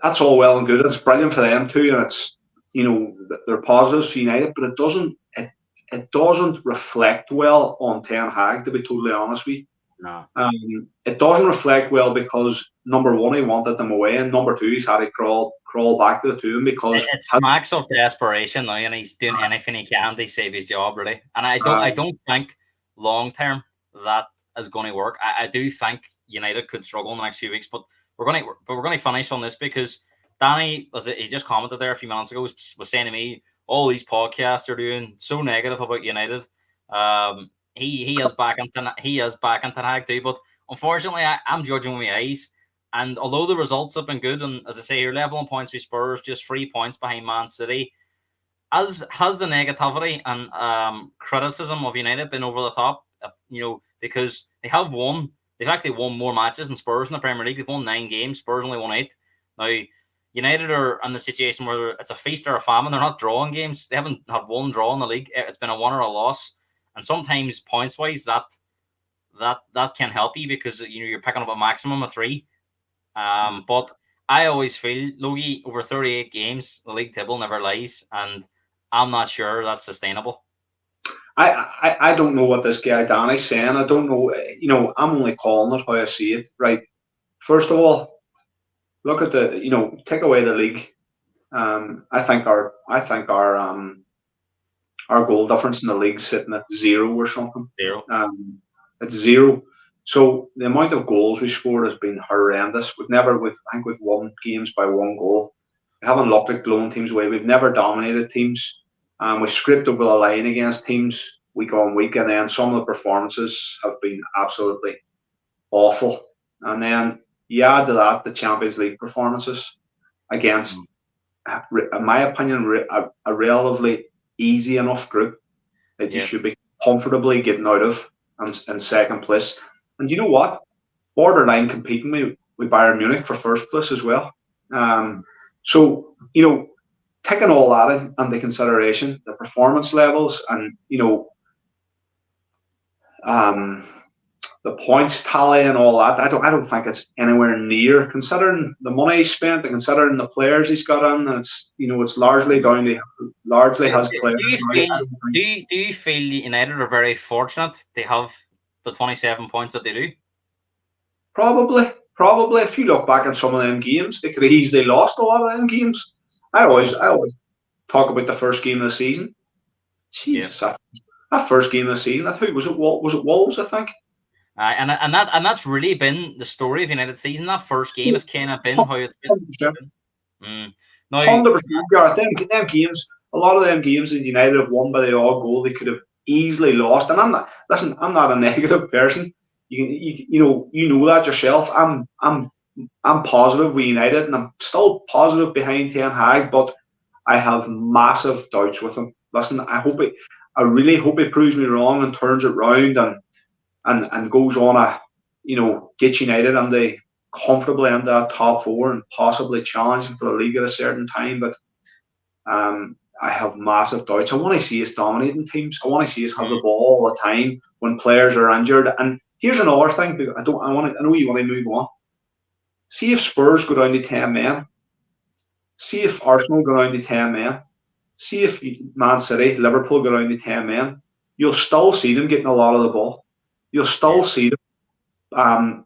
that's all well and good. It's brilliant for them too, and it's they're positives for United, but it doesn't reflect well on Ten Hag, to be totally honest with you. No. It doesn't reflect well because number one, he wanted them away, and number two, he's had to crawl back to the two because it smacks of desperation now, and he's doing anything he can to save his job, really. And I don't think long term that is going to work. I do think United could struggle in the next few weeks, but we're going to finish on this because Danny he just commented there a few minutes ago was saying to me, all these podcasts are doing so negative about United. He is back into Ten Hag too, but unfortunately I'm judging with my eyes. And although the results have been good, and as I say, you're level on points with Spurs, just 3 points behind Man City, has the negativity and criticism of United been over the top? Because they've actually won more matches than Spurs in the Premier League. They've won 9 games. Spurs only won 8. Now, United are in the situation where it's a feast or a famine. They're not drawing games. They haven't had one draw in the league. It's been a win or a loss. And sometimes points-wise, that can help you because you're picking up a maximum of 3. But I always feel, Logie, over 38 games, the league table never lies, and I'm not sure that's sustainable. I don't know what this guy Danny's saying. I don't know. I'm only calling it how I see it. Right. First of all, look at take away the league. I think our goal difference in the league sitting at 0 or something. 0. It's 0. So the amount of goals we scored has been horrendous. I think we've won games by 1 goal. We haven't looked at blowing teams away. We've never dominated teams. We've scraped over the line against teams week on week, and then some of the performances have been absolutely awful. And then you add to that the Champions League performances against, in my opinion, a relatively easy enough group that you should be comfortably getting out of in second place. And you know what? Borderline competing with Bayern Munich for first place as well. So, taking all that into consideration, the performance levels and, the points tally and all that. I don't think it's anywhere near, considering the money he's spent and considering the players he's got in. And it's it's largely down to has players. Do you feel United are very fortunate they have the 27 points that they do? Probably. If you look back at some of them games, they could have easily lost a lot of them games. I always talk about the first game of the season. Jesus, that first game of the season. I think was it Wolves, I think. And that's really been the story of United season. That first game has kind of been how it's been. 100%. Gareth, them games, a lot of them games that United have won by the odd goal, they could have easily lost. And I'm not a negative person. You know that yourself. I'm positive with United, and I'm still positive behind Ten Hag, but I have massive doubts with him. Listen, I really hope he proves me wrong and turns it round and goes on gets United comfortably into that top four and possibly challenging for the league at a certain time. But I have massive doubts. I want to see us dominating teams. I want to see us have the ball all the time when players are injured. And here's another thing. I know you want to move on. See if Spurs go down to 10 men. See if Arsenal go down to 10 men. See if Man City, Liverpool go down to 10 men. You'll still see them getting a lot of the ball. You'll still see them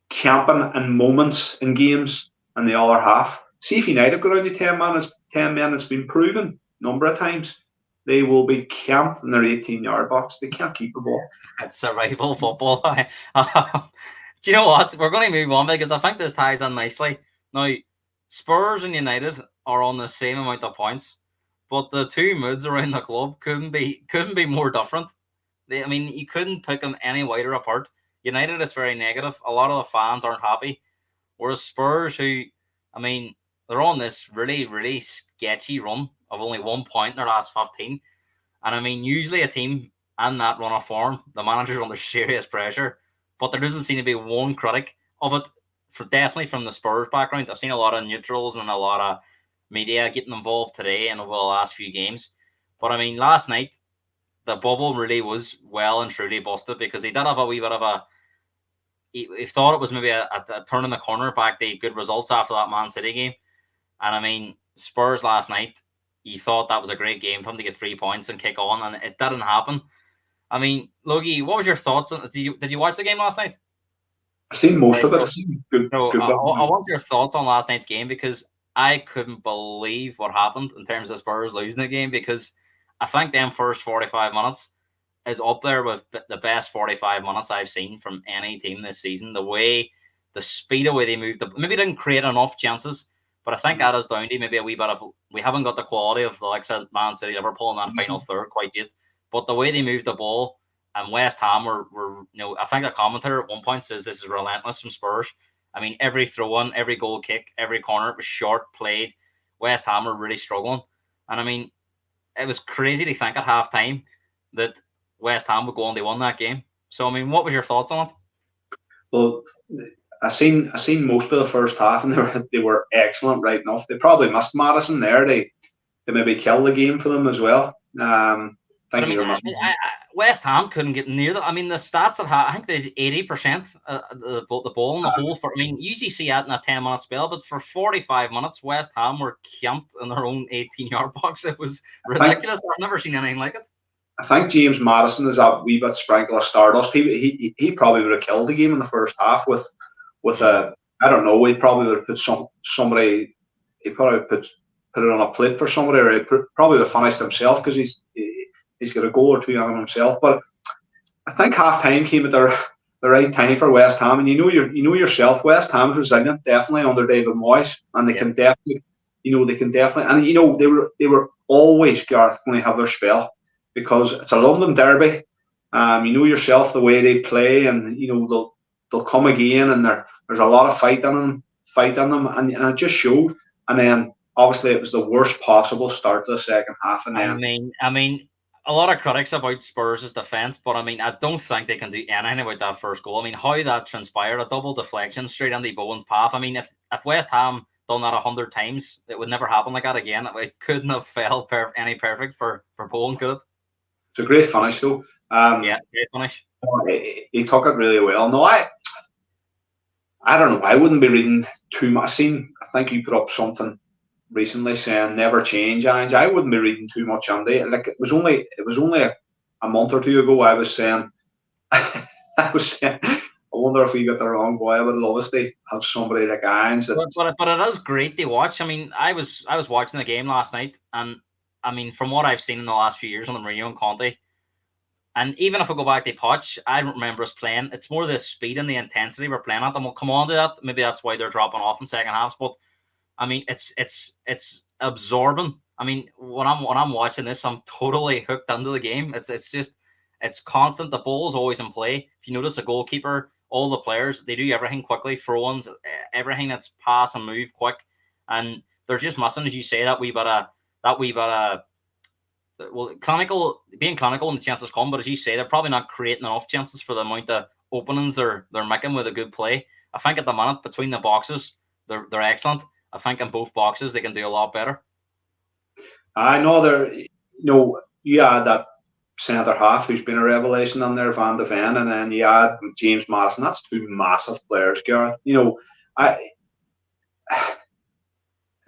camping in moments in games in the other half. See if United go down to 10 men. It's been proven a number of times. They will be camped in their 18-yard box. They can't keep the ball. It's survival football. Do you know what? We're going to move on because I think this ties in nicely. Now, Spurs and United are on the same amount of points, but the two moods around the club couldn't be more different. You couldn't pick them any wider apart. United is very negative. A lot of the fans aren't happy. Whereas Spurs, who, they're on this really, really sketchy run of only 1 point in their last 15. And usually a team in that run of form, the manager's under serious pressure. But there doesn't seem to be one critic of it, definitely from the Spurs background. I've seen a lot of neutrals and a lot of media getting involved today and over the last few games. But last night, the bubble really was well and truly busted because they did have a wee bit of he thought it was maybe a turn in the corner back to good results after that Man City game. And Spurs last night, you thought that was a great game for them to get 3 points and kick on, and it didn't happen. Logie, what was your thoughts on? Did you watch the game last night? I've seen most of it. I want your thoughts on last night's game because I couldn't believe what happened in terms of Spurs losing the game because I think them first 45 minutes is up there with the best 45 minutes I've seen from any team this season. The speed of way they moved, maybe didn't create enough chances, but I think that is down to maybe a wee bit of we haven't got the quality of the likes of Man City, Liverpool in that final third quite yet. But the way they moved the ball and West Ham were I think a commentator at one point says this is relentless from Spurs. Every throw-in, every goal kick, every corner, it was short, played. West Ham were really struggling. And it was crazy to think at half-time that West Ham would go on, they won that game. So, what was your thoughts on it? Well, I seen most of the first half and they were excellent right enough. They probably missed Maddison there. They maybe killed the game for them as well. West Ham couldn't get near that. The stats I think they had 80% the ball in the hole for. You usually see that in a 10-minute spell, but for 45 minutes, West Ham were camped in their own 18-yard box. It was ridiculous. I've never seen anything like it. I think James Maddison is that wee bit sprinkle of stardust. He probably would have killed the game in the first half with a I don't know. He probably would have put somebody. He probably put it on a plate for somebody, or he probably would have finished himself because he's got a goal or two on him himself. But I think half time came at the right time for West Ham, and you know yourself, West Ham's resilient, definitely under David Moyes, and they can definitely, and they were always, Gareth, going to have their spell because it's a London derby. You know yourself the way they play, and they'll come again, and there's a lot of fight in them, and it just showed. And then obviously it was the worst possible start to the second half, and then a lot of critics about Spurs' defence, but I don't think they can do anything about that first goal. How that transpired, a double deflection straight into Bowen's path. If West Ham done that 100 times, it would never happen like that again. It couldn't have felt any perfect for Bowen, could it? It's a great finish, though. Great finish. He took it really well. No, I don't know. I wouldn't be reading too much. I think you put up something recently saying never change, Ange. I wouldn't be reading too much on it. Like it was only a month or two ago. I was saying, I wonder if we got the wrong boy. I would love to have somebody like Ange. But it is great to watch. I mean, I was watching the game last night, and I mean, from what I've seen in the last few years on the Mourinho and Conte, and even if I go back to Poch, I don't remember us playing. It's more the speed and the intensity we're playing at, and we'll come on to that. Maybe that's why they're dropping off in second halves. But I mean, it's absorbing. I mean, when I'm watching this, I'm totally hooked into the game. It's constant. The ball is always in play. If you notice, a goalkeeper, all the players, they do everything quickly, throw-ins, everything that's pass and move quick, and they're just missing, as you say, that wee bit of being clinical when the chances come. But as you say, they're probably not creating enough chances for the amount of openings they're making with a good play. I think at the minute between the boxes, they're excellent. I think in both boxes they can do a lot better. I know you had that centre half who's been a revelation on there, Van de Ven, and then you had James Maddison. That's two massive players, Gareth.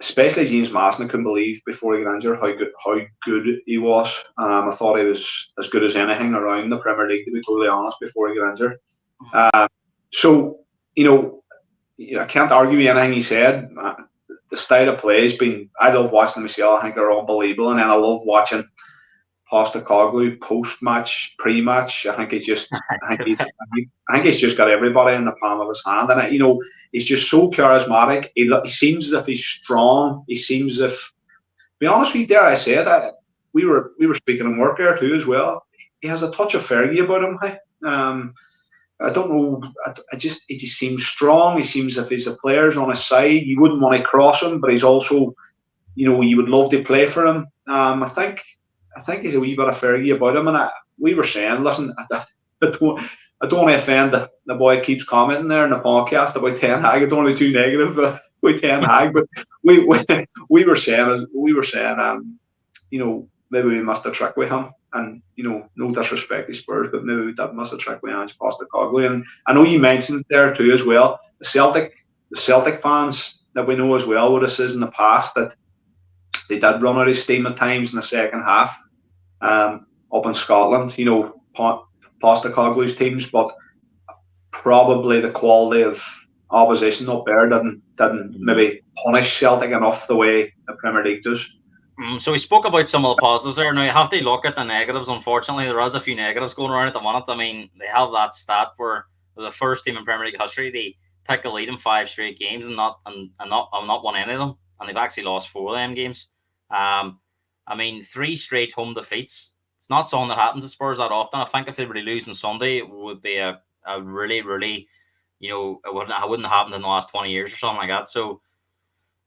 Especially James Maddison, I couldn't believe before he got injured how good he was. I thought he was as good as anything around the Premier League, to be totally honest, before he got injured. So I can't argue with anything he said. The style of play has been. I love watching them myself. I think they're unbelievable, and then I love watching Postecoglou post-match, pre-match. I think he's just got everybody in the palm of his hand, and he's just so charismatic. He seems as if he's strong. He seems as if, to be honest with you, dare I say it, we were speaking in work there too as well. He has a touch of Fergie about him. I don't know. He just seems strong. He seems as if he's a player's on his side. You wouldn't want to cross him, but he's also, you would love to play for him. I think he's a wee bit of Fergie about him. And we were saying, listen, I don't want to offend the boy keeps commenting there in the podcast about Ten Hag. I don't want to be too negative with Ten Hag, but we were saying, maybe we missed a trick with him. And no disrespect to Spurs, but maybe we did miss a trick with Ange Postecoglou. And I know you mentioned there too as well, the Celtic fans that we know as well what this is in the past, that they did run out of steam at times in the second half up in Scotland. Postecoglou's teams, but probably the quality of opposition up there didn't maybe punish Celtic enough the way the Premier League does. So we spoke about some of the positives there. Now you have to look at the negatives. Unfortunately, there is a few negatives going around at the minute. I mean, they have that stat where they're the first team in Premier League history they take the lead in 5 straight games and not won any of them, and they've actually lost 4 of them games. I mean, 3 straight home defeats. It's not something that happens at Spurs that often. I think if they were to lose on Sunday, it would be a really, really, it wouldn't happen in the last 20 years or something like that. So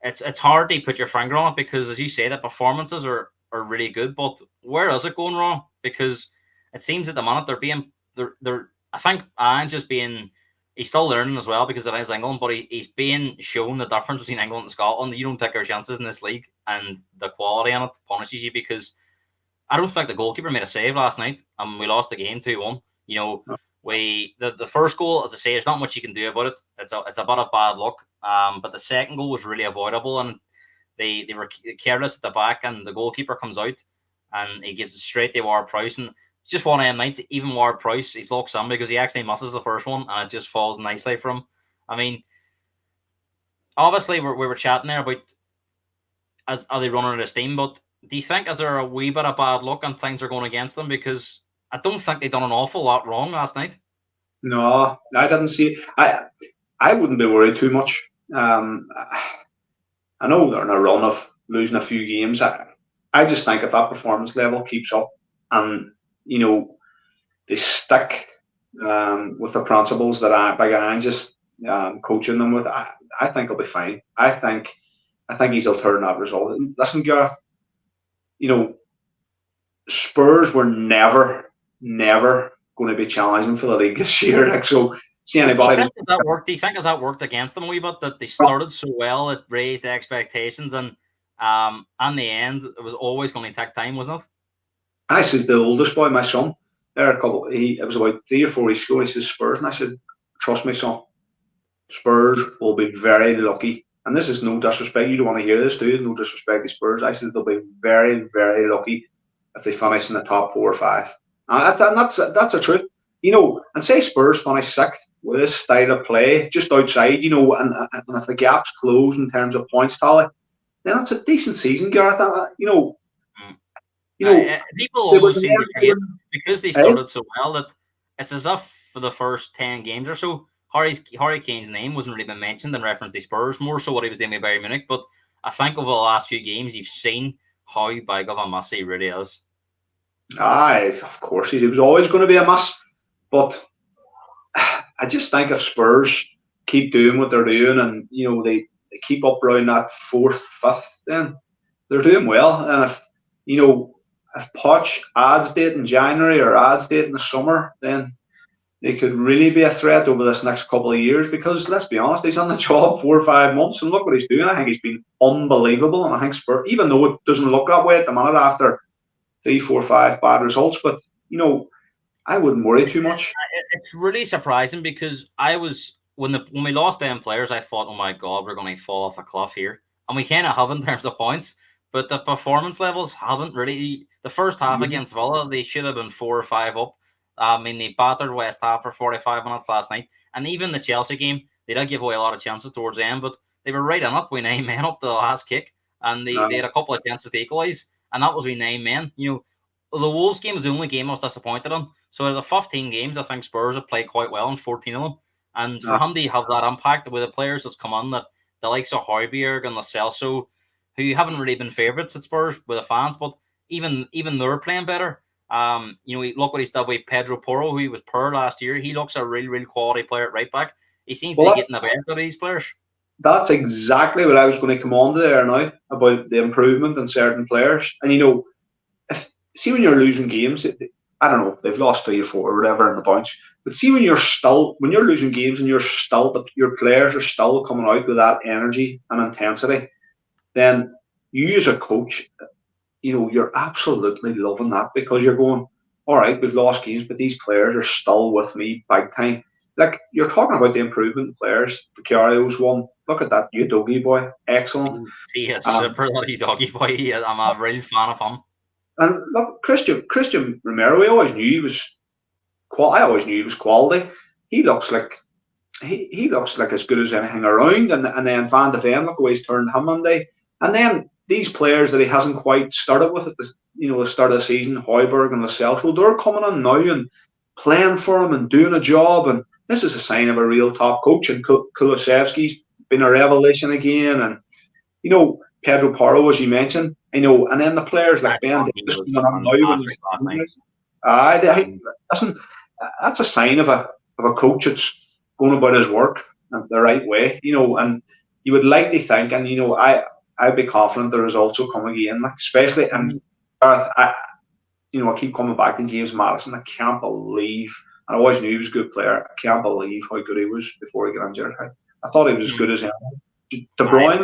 it's hard to put your finger on it because, as you say, the performances are really good, but where is it going wrong? Because it seems at the minute they're I think Ange is being, he's still learning as well because it is England, but he's being shown the difference between England and Scotland. You don't take our chances in this league, and the quality in it punishes you because I don't think the goalkeeper made a save last night, and we lost the game 2-1. The first goal, as I say, there's not much you can do about it. It's a bit of bad luck. But the second goal was really avoidable, and they were careless at the back, and the goalkeeper comes out and he gives it straight to Ward-Prowse, and just one of them nights, even Ward-Prowse, he's locked some because he actually misses the first one and it just falls nicely for him. I mean, obviously we were chatting there about are they running out of steam, but do you think is there a wee bit of bad luck and things are going against them? Because I don't think they've done an awful lot wrong last night. No, I didn't see. I wouldn't be worried too much. I know they're in a run of losing a few games. I just think if that performance level keeps up and they stick with the principles that Big Ange just coaching them with, I think he'll be fine. I think he'll turn that result. Listen, Gareth, Spurs were never going to be challenging for the league this year. Like, so see anybody. Do you think has that worked against them a wee bit, that they started so well, it raised the expectations, and in the end, it was always going to take time, wasn't it? This is the oldest boy, my son. there a couple. It was about 3 or 4 weeks ago. He says Spurs, and I said, "Trust me, son. Spurs will be very lucky." And this is no disrespect. You don't want to hear this, do you? No disrespect to Spurs. I said they'll be very, very lucky if they finish in the top 4 or 5. That's the truth. And say Spurs finish 6th with this style of play, just outside, and if the gaps close in terms of points tally, then it's a decent season, Gareth. People almost seem to forget because they started so well that it's as if for the first 10 games or so, Harry Kane's name wasn't really been mentioned in reference to Spurs, more so what he was doing with Bayern Munich. But I think over the last few games, you've seen how big of a miss he really is. Of course, he was always going to be a miss. But I just think if Spurs keep doing what they're doing and, they keep up around that 4th, 5th, then they're doing well. And if Poch adds date in January or adds date in the summer, then they could really be a threat over this next couple of years, because let's be honest, he's on the job 4 or 5 months and look what he's doing. I think he's been unbelievable, and I think Spurs, even though it doesn't look that way at the minute after 3, 4, 5 bad results, but I wouldn't worry too much. It's really surprising because when we lost them players, I thought, oh my God, we're going to fall off a cliff here, and we kind of have in terms of points, but the performance levels haven't really. The first half against Villa, they should have been 4 or 5 up. They battered West Ham for 45 minutes last night. And even the Chelsea game, they did give away a lot of chances towards the end, but they were right in it with 9 men up to the last kick. And they had a couple of chances to equalise. And that was with 9 men. The Wolves game was the only game I was disappointed in. So out of the 15 games, I think Spurs have played quite well in 14 of them. And for him to have that impact with the players that's come on, that the likes of Højbjerg and Lo Celso, who haven't really been favourites at Spurs with the fans, but even they're playing better. Look what he's done with Pedro Porro, who was poor last year. He looks a really, really quality player at right back. He seems to be getting the best out of these players. That's exactly what I was going to come on to there now, about the improvement in certain players. And see when you're losing games, I don't know, they've lost 3 or 4 or whatever in the bunch. But see when you're losing games and your players are still coming out with that energy and intensity, then you as a coach, you're absolutely loving that, because you're going, all right, we've lost games, but these players are still with me big time. Like, you're talking about the improvement in players. Vicario's one. Look at that Udogie boy. Excellent. He is super Udogie boy. I'm a real fan of him. And look, Christian Romero, I always knew he was quality. He looks like as good as anything around. And then Van de Ven, look the way he's turned him Monday. And then these players that he hasn't quite started with at the start of the season, Højbjerg and Lo Celso, they're coming on now and playing for him and doing a job. And this is a sign of a real top coach. And Kulusevski's been a revelation again. And Pedro Porro, as you mentioned, and then the players like Ben Davies coming on now. That's a sign of a coach that's going about his work the right way. And you would like to think, and I'd be confident the results will come again, especially. And I keep coming back to James Maddison. I can't believe, and I always knew he was a good player. I can't believe how good he was before he got injured. I thought he was as good as him. De Bruyne,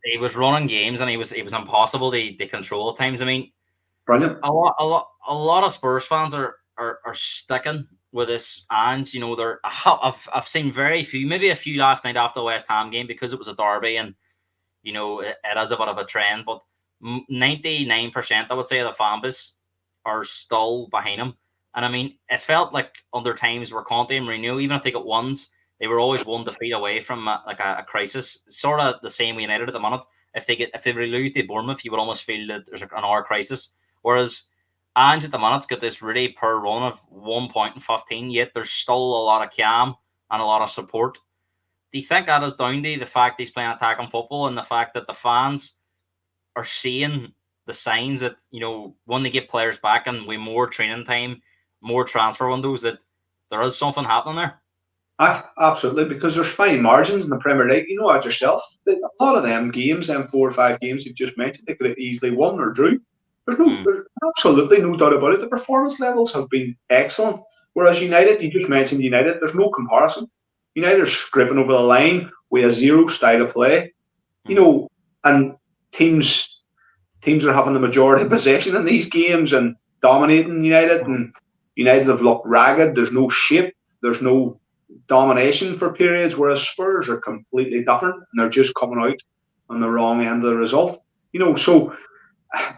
he was running games, and it was impossible to control at times. I mean, brilliant. A lot of Spurs fans are sticking with this, and I've seen very few, maybe a few last night after the West Ham game, because it was a derby, and it is a bit of a trend. But 99%, I would say, of the fan base are still behind him. And I mean, it felt like under times where Conte and Mourinho, even if they got ones, they were always 1 defeat away from a crisis. Sort of the same with United at the minute. If they lose to Bournemouth, you would almost feel that there's an hour crisis. Whereas Ange at the minute's got this really poor run of 1 point in 15, yet there's still a lot of calm and a lot of support. Do you think that is down to the fact he's playing attacking football, and the fact that the fans are seeing the signs that, when they get players back and with more training time, more transfer windows, that there is something happening there? Absolutely, because there's fine margins in the Premier League. You know it yourself. A lot of them games, 4 or 5 games you've just mentioned, they could have easily won or drew. There's absolutely no doubt about it. The performance levels have been excellent. Whereas United, you just mentioned United, there's no comparison. United are scraping over the line with a zero style of play. And teams are having the majority of possession in these games, and dominating United, and United have looked ragged. There's no shape. There's no domination for periods, whereas Spurs are completely different, and they're just coming out on the wrong end of the result. So I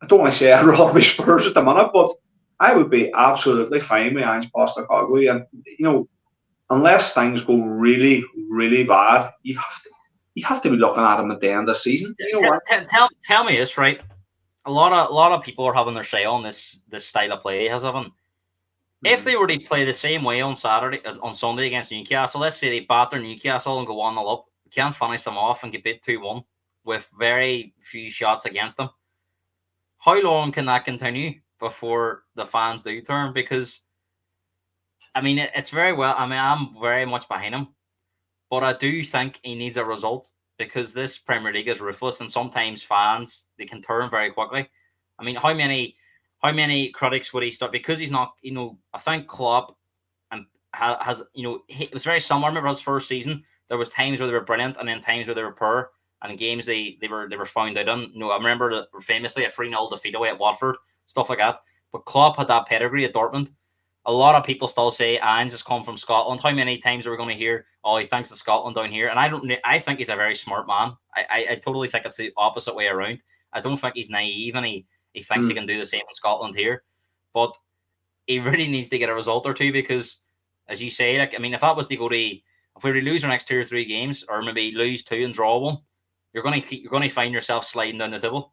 don't want to say I'd rather be Spurs at the minute, but I would be absolutely fine with Ange Postecoglou. And unless things go really, really bad, you have to be looking at him at the end of the season. Tell me this, right? A lot of people are having their say on this style of play he has of him. If they were to play the same way on Sunday against Newcastle, let's say they batter Newcastle and go 1-0 up, can't finish them off and get beat 2-1 with very few shots against them. How long can that continue before the fans do turn? Because, I mean, it's very well. I mean, I'm very much behind him, but I do think he needs a result because this Premier League is ruthless, and sometimes fans, they can turn very quickly. I mean, how many critics would he start? Because he's not, I think Klopp and has, it was very similar. I remember his first season, there was times where they were brilliant and then times where they were poor. And in games they were found out on. I remember famously a 3-0 defeat away at Watford, stuff like that. But Klopp had that pedigree at Dortmund. A lot of people still say Ange has come from Scotland. How many times are we going to hear, oh, he thinks of Scotland down here? And I think he's a very smart man. I totally think it's the opposite way around. I don't think he's naive and he thinks he can do the same in Scotland here. But he really needs to get a result or two because, as you say, if we were to lose our next 2 or 3 games or maybe lose 2 and draw 1, you're going to find yourself sliding down the table.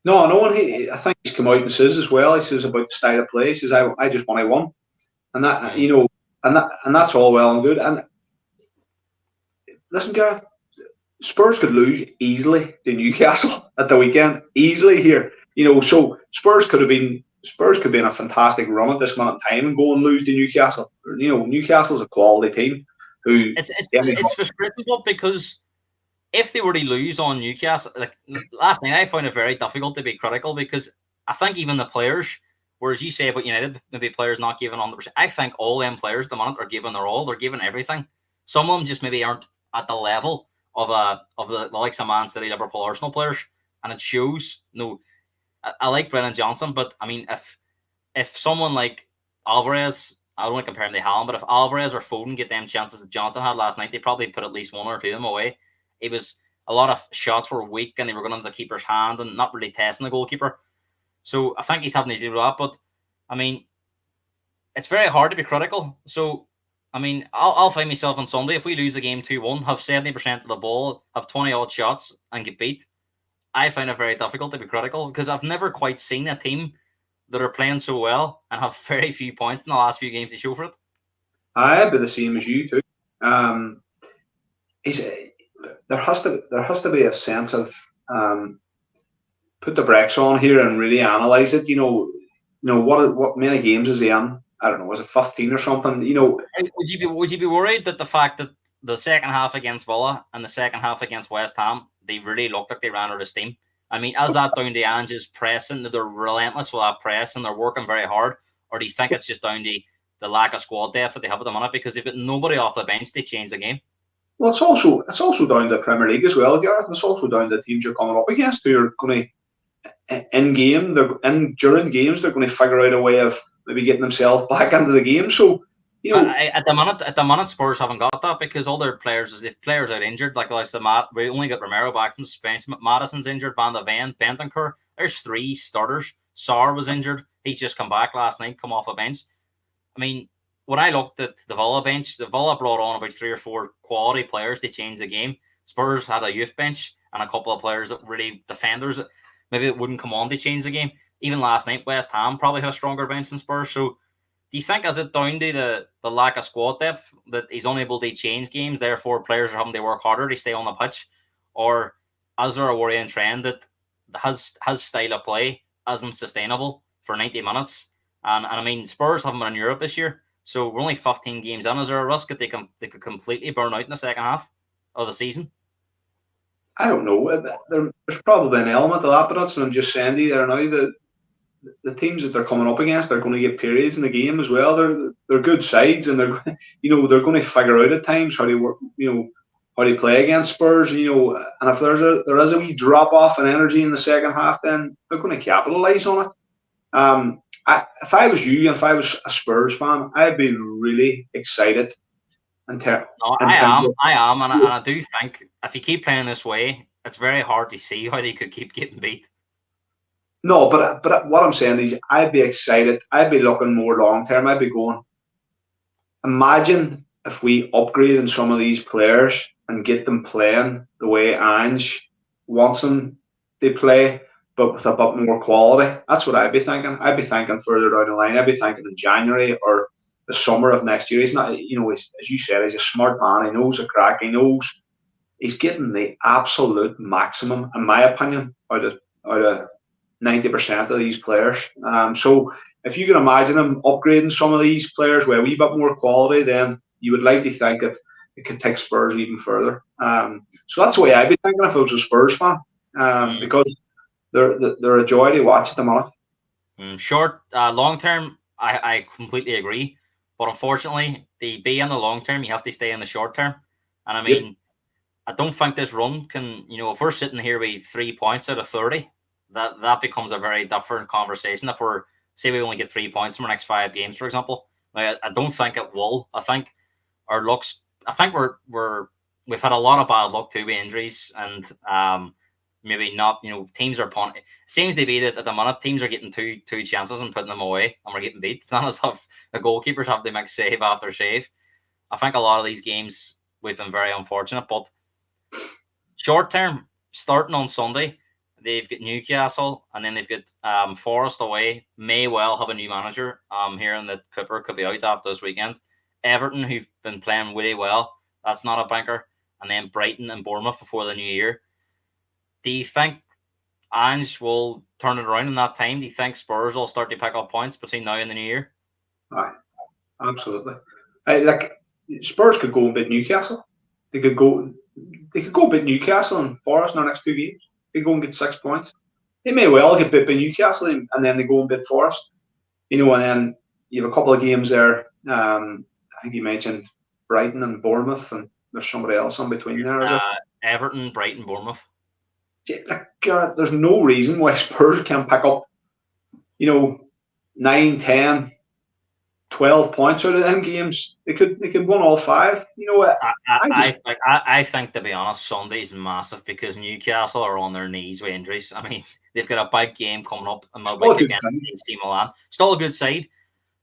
No, I think he's come out and says as well. He says about the style of play. He says, "I just want to win," and that and that's all well and good. And listen, Gareth, Spurs could lose easily to Newcastle at the weekend, easily here. So Spurs could be in a fantastic run at this minute in time and go and lose to Newcastle. Newcastle's a quality team. It's frustrating because if they were to lose on Newcastle, like last night, I found it very difficult to be critical because I think even the players, whereas you say about United, maybe players not giving 100%, I think all them players at the moment are giving their all. They're giving everything. Some of them just maybe aren't at the level of the likes of Man City, Liverpool, Arsenal players, and it shows. I like Brennan Johnson, but I mean, if someone like Alvarez, I don't want to compare him to Haaland, but if Alvarez or Foden get them chances that Johnson had last night, they probably put at least 1 or 2 of them away. It was a lot of shots were weak and they were going into the keeper's hand and not really testing the goalkeeper. So I think he's having to do that. But I mean, it's very hard to be critical. So I mean, I'll find myself on Sunday if we lose the game 2-1, have 70% of the ball, have 20 odd shots, and get beat. I find it very difficult to be critical because I've never quite seen a team that are playing so well and have very few points in the last few games to show for it. I'd be the same as you too. There has to be a sense of put the brakes on here and really analyze it. What many games is he in? I don't know. Was it 15 or something? Would you be worried that the fact that the second half against Villa and the second half against West Ham, they really looked like they ran out of steam? I mean, is that down to Ange's pressing, that they're relentless with that press and they're working very hard? Or do you think it's just down to the lack of squad depth that they have at the minute? Because they've got nobody off the bench to change the game. Well, it's also down to the Premier League as well, Gareth. It's also down to the teams you're coming up against who are going to, during games, they're going to figure out a way of maybe getting themselves back into the game. So, at the minute, Spurs haven't got that because all their players, if players are injured, like Matt, we only got Romero back from suspension. Madison's injured, Van de Ven, Bentancur. There's 3 starters. Sarr was injured. He's just come back last night, come off a bench. I mean, when I looked at the Villa bench, the Villa brought on about 3 or 4 quality players to change the game. Spurs had a youth bench and a couple of players that really defenders that maybe it wouldn't come on to change the game. Even last night, West Ham probably had a stronger bench than Spurs. So do you think, is it down to the lack of squad depth that he's unable to change games, therefore players are having to work harder to stay on the pitch? Or is there a worrying trend that his style of play isn't sustainable for 90 minutes? And I mean, Spurs haven't been in Europe this year, so we're only 15 games in. Is there a risk that they could completely burn out in the second half of the season? I don't know. There's probably an element of that, but that's what I'm just saying to you there now. The teams that they're coming up against, they're going to get periods in the game as well. They're good sides, and they're going to figure out at times how how they play against Spurs. And if there is a wee drop off in energy in the second half, then they're going to capitalise on it. If I was you and if I was a Spurs fan, I'd be really excited. No, I am, and I do think if you keep playing this way, it's very hard to see how they could keep getting beat. No, but what I'm saying is, I'd be excited. I'd be looking more long term. I'd be going, imagine if we upgrade in some of these players and get them playing the way Ange wants them to play, but with a bit more quality. That's what I'd be thinking. I'd be thinking further down the line. I'd be thinking in January or the summer of next year. He's not, as you said, he's a smart man. He knows the crack. He knows he's getting the absolute maximum, in my opinion, out of 90% of these players. So if you can imagine him upgrading some of these players with a wee bit more quality, then you would like to think that it could take Spurs even further. So that's the way I'd be thinking if I was a Spurs fan, because they're a joy to watch at the moment. Short, long term, I completely agree. But unfortunately, to be in the long term, you have to stay in the short term. And I mean, I don't think this run can, if we're sitting here with 3 points out of 30, that becomes a very different conversation. If we only get 3 points from our next 5 games, for example, I don't think it will. I think we've had a lot of bad luck too with injuries, and maybe not. Teams are punting. It seems to be that at the minute teams are getting two chances and putting them away, and we're getting beat. It's not as if the goalkeepers have to make save after save. I think a lot of these games we've been very unfortunate, but short term, starting on Sunday, they've got Newcastle, and then they've got Forest away. May well have a new manager. Hearing that Cooper could be out after this weekend. Everton, who've been playing really well, that's not a banker. And then Brighton and Bournemouth before the new year. Do you think Ange will turn it around in that time? Do you think Spurs will start to pick up points between now and the new year? Aye, absolutely. Spurs could go and beat Newcastle. They could go beat Newcastle and Forest in their next 2 games. They go and get 6 points. They may well get beat by Newcastle and then they go and beat Forest. And then you have a couple of games there. I think you mentioned Brighton and Bournemouth, and there's somebody else in between there. Is Everton, Brighton, Bournemouth. There's no reason why Spurs can't pick up, 9, 10, 12 points out of them games. They could win all 5. I think, to be honest, Sunday's massive because Newcastle are on their knees with injuries. I mean, they've got a big game coming up in midweek against AC Milan. Still a good side,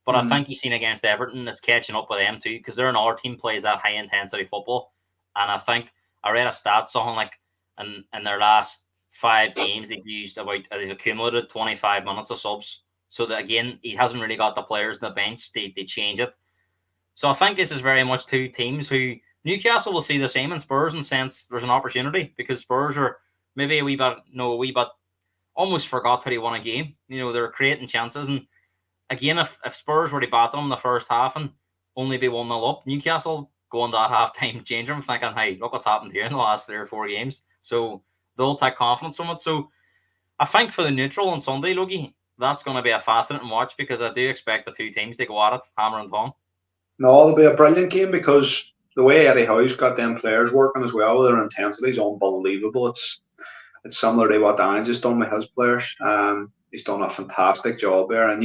but I think you've seen against Everton, it's catching up with them too, because they're another team plays that high intensity football. And I think I read a stat, something like in their last 5 games, they've accumulated 25 minutes of subs. So that again, he hasn't really got the players on the bench. They change it. So I think this is very much 2 teams who Newcastle will see the same in Spurs in the sense there's an opportunity because Spurs are maybe a wee bit almost forgot how they won a game. They're creating chances. And again, if Spurs were to battle them in the first half and only be 1-0 up, Newcastle go into that half-time change room thinking, hey, look what's happened here in the last 3 or 4 games. So they'll take confidence from it. So I think for the neutral on Sunday, Logie, that's going to be a fascinating watch because I do expect the 2 teams to go at it, hammer and tongue. No, it'll be a brilliant game because the way Eddie Howe's got them players working as well, their intensity is unbelievable. It's similar to what Danny's just done with his players. He's done a fantastic job there, and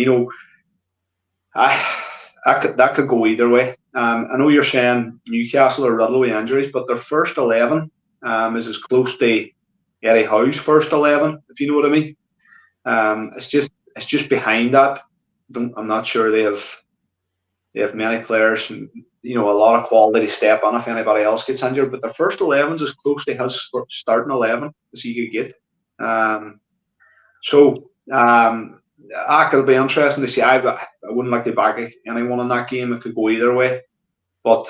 that could go either way. I know you're saying Newcastle are riddled with injuries, but their first 11 is as close to Eddie Howe's first 11, if you know what I mean. It's just behind that. I'm not sure they have many players, a lot of quality to step on if anybody else gets injured. But their first 11 is as close to his starting 11 as he could get. It'll be interesting to see. I wouldn't like to back anyone in that game. It could go either way, but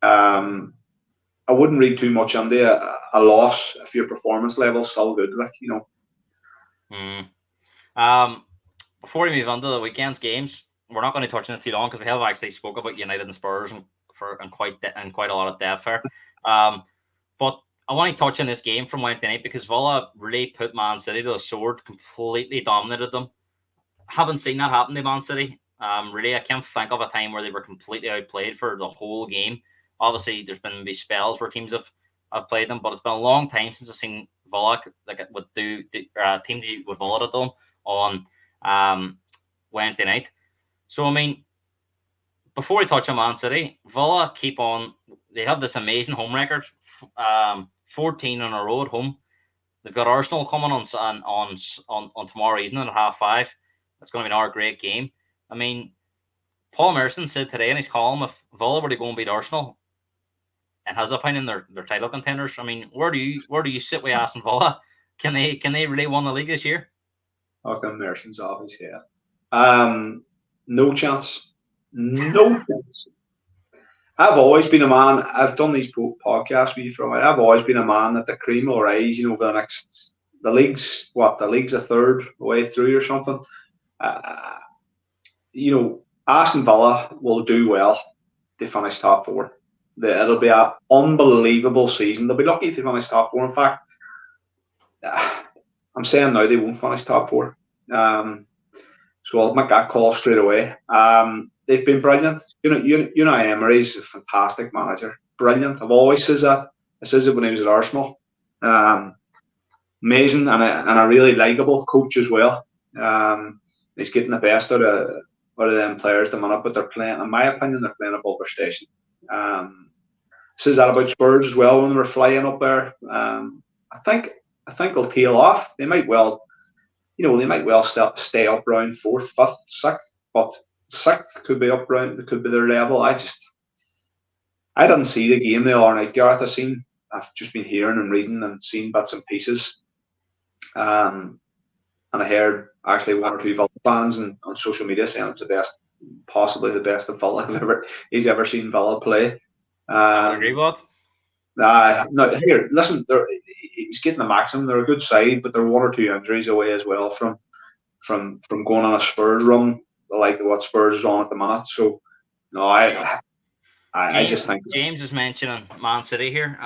I wouldn't read too much into a loss if your performance level's still good. Before we move on to the weekend's games, we're not going to touch on it too long because we have actually spoke about United and Spurs and quite a lot of depth there. But I want to touch on this game from Wednesday night because Villa really put Man City to the sword, completely dominated them. Haven't seen that happen to Man City. Really, I can't think of a time where they were completely outplayed for the whole game. Obviously, there's been maybe spells where teams have I've played them, but it's been a long time since I've seen Villa would do team with Villa had done on Wednesday night. So I mean, before we touch on Man City, Villa keep on. They have this amazing home record, 14 in a row at home. They've got Arsenal coming on tomorrow evening at 5:30. It's going to be another great game. I mean, Paul Merson said today in his column, if Villa were to go and beat Arsenal, in his opinion, they're title contenders. I mean, where do you sit with Aston Villa? Can they really win the league this year? Okay, Merson's off his head. No chance. No chance. I've always been a man. I've done these podcasts with you for a while. I've always been a man that the cream will rise. For the next, the league's a third way through or something. Aston Villa will do well to finish top four. It'll be an unbelievable season. They'll be lucky if they finish top four. In fact, I'm saying now they won't finish top four. So I'll make that call straight away. They've been brilliant. Emery's a fantastic manager. Brilliant. I've always said that. I said it when he was at Arsenal. Amazing and a really likeable coach as well. He's getting the best out of them players the minute, but they're playing. In my opinion, they're playing above their station. Says that about Spurs as well when they were flying up there. I think they'll tail off. They might well. They might well stay up around 4th, 5th, 6th, but 6th could be up around. It could be their level. I didn't see the game the other night, Gareth. I've just been hearing and reading and seeing bits and pieces. And I heard actually one or two Villa fans on social media saying it's possibly the best of Villa he's ever seen Villa play. I agree with. No, here, listen. He's getting the maximum. They're a good side, but they're one or two injuries away as well from going on a Spurs run, like what Spurs is on at the minute. So, no, I just think James is mentioning Man City here.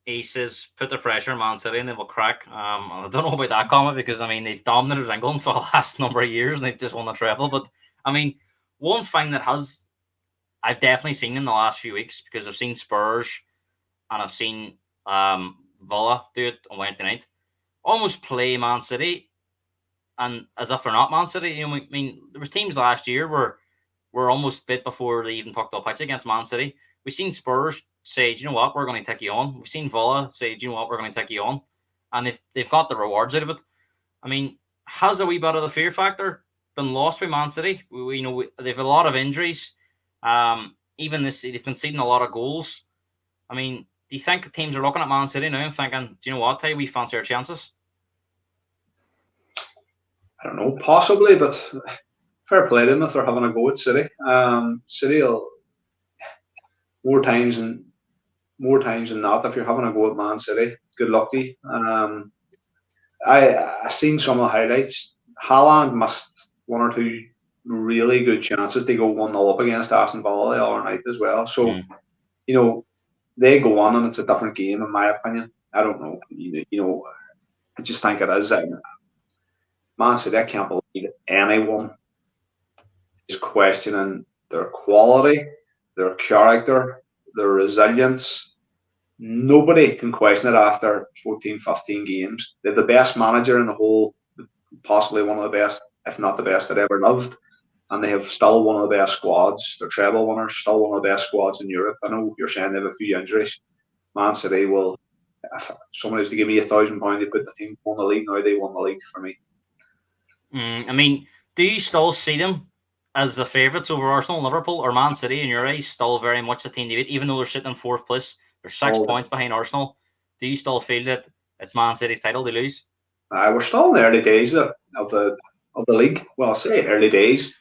He says put the pressure on Man City and they will crack. I don't know about that comment because I mean they've dominated England for the last number of years and they've just won the treble. But I mean, one thing that I've definitely seen in the last few weeks because I've seen Spurs and I've seen Villa do it on Wednesday night, almost play Man City, and as if they're not Man City. I mean, there was teams last year where were almost bit before they even took the pitch against Man City. We've seen Spurs say, do you know what, we're going to take you on. We've seen Villa say, do you know what, we're going to take you on, and they've got the rewards out of it. I mean, has a wee bit of the fear factor been lost with Man City? They've a lot of injuries. Even this, they've conceded a lot of goals. I mean, do you think teams are looking at Man City now and thinking, do you know what, Tay, we fancy our chances? I don't know, possibly, but fair play to them if they're having a go at City. City will more times than not. If you're having a go at Man City, good luck to you. I seen some of the highlights. Haaland missed one or two really good chances to go 1-0 up against Aston Villa the other night as well. So they go on and it's a different game in my opinion. I don't know. I just think it is. Man City, I can't believe anyone is questioning their quality, their character, their resilience. Nobody can question it after 14, 15 games. They're the best manager in the whole, possibly one of the best, if not the best that ever lived. And they have still one of the best squads. They're treble winners, still one of the best squads in Europe. I know you're saying they have a few injuries. Man City will, if someone is to give me £1,000 to put the team on the league now, they won the league for me. I mean, do you still see them as the favourites over Arsenal and Liverpool, or Man City in your eyes still very much the team to beat, even though they're sitting in 4th place? They're 6 points behind Arsenal. Do you still feel that it's Man City's title to lose? We're still in the early days of the league. Well, I'll say early days,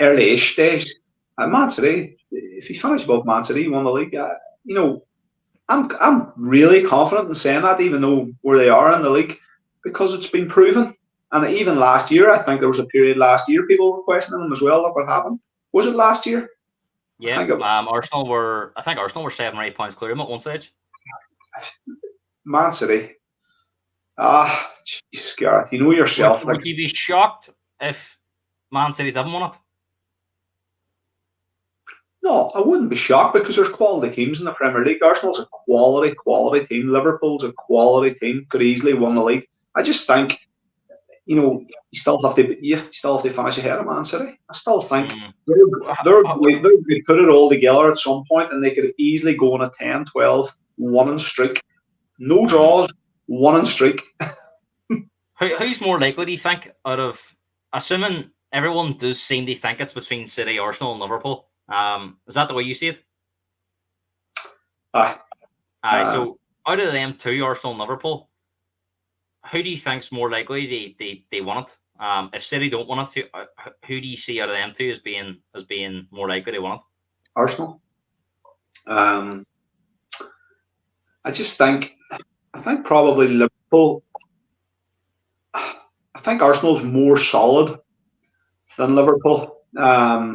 early-ish days. Man City, if you finish above Man City, you won the league. I'm really confident in saying that, even though where they are in the league, because it's been proven. And even last year, I think there was a period last year people were questioning them as well. Look what happened. Was it last year? Yeah. Arsenal were 7 or 8 points clear of them at one stage. Man City. Jesus, Gareth, you know yourself. Would you be shocked if Man City didn't win it? No, I wouldn't be shocked because there's quality teams in the Premier League. Arsenal's a quality team. Liverpool's a quality team. Could easily win the league. I just think, you still have to finish ahead of Man City. I still think they put it all together at some point and they could easily go on a 10, 12, 1 streak. No draws, 1 streak. Who's more likely, do you think, out of, assuming everyone does seem to think it's between City, Arsenal, and Liverpool? Is that the way you see it? Aye. So out of them two, Arsenal and Liverpool, who do you think's more likely they win it? If City don't win it, who do you see out of them two as being more likely to win it? Arsenal. I think probably Liverpool. I think Arsenal's more solid than Liverpool. I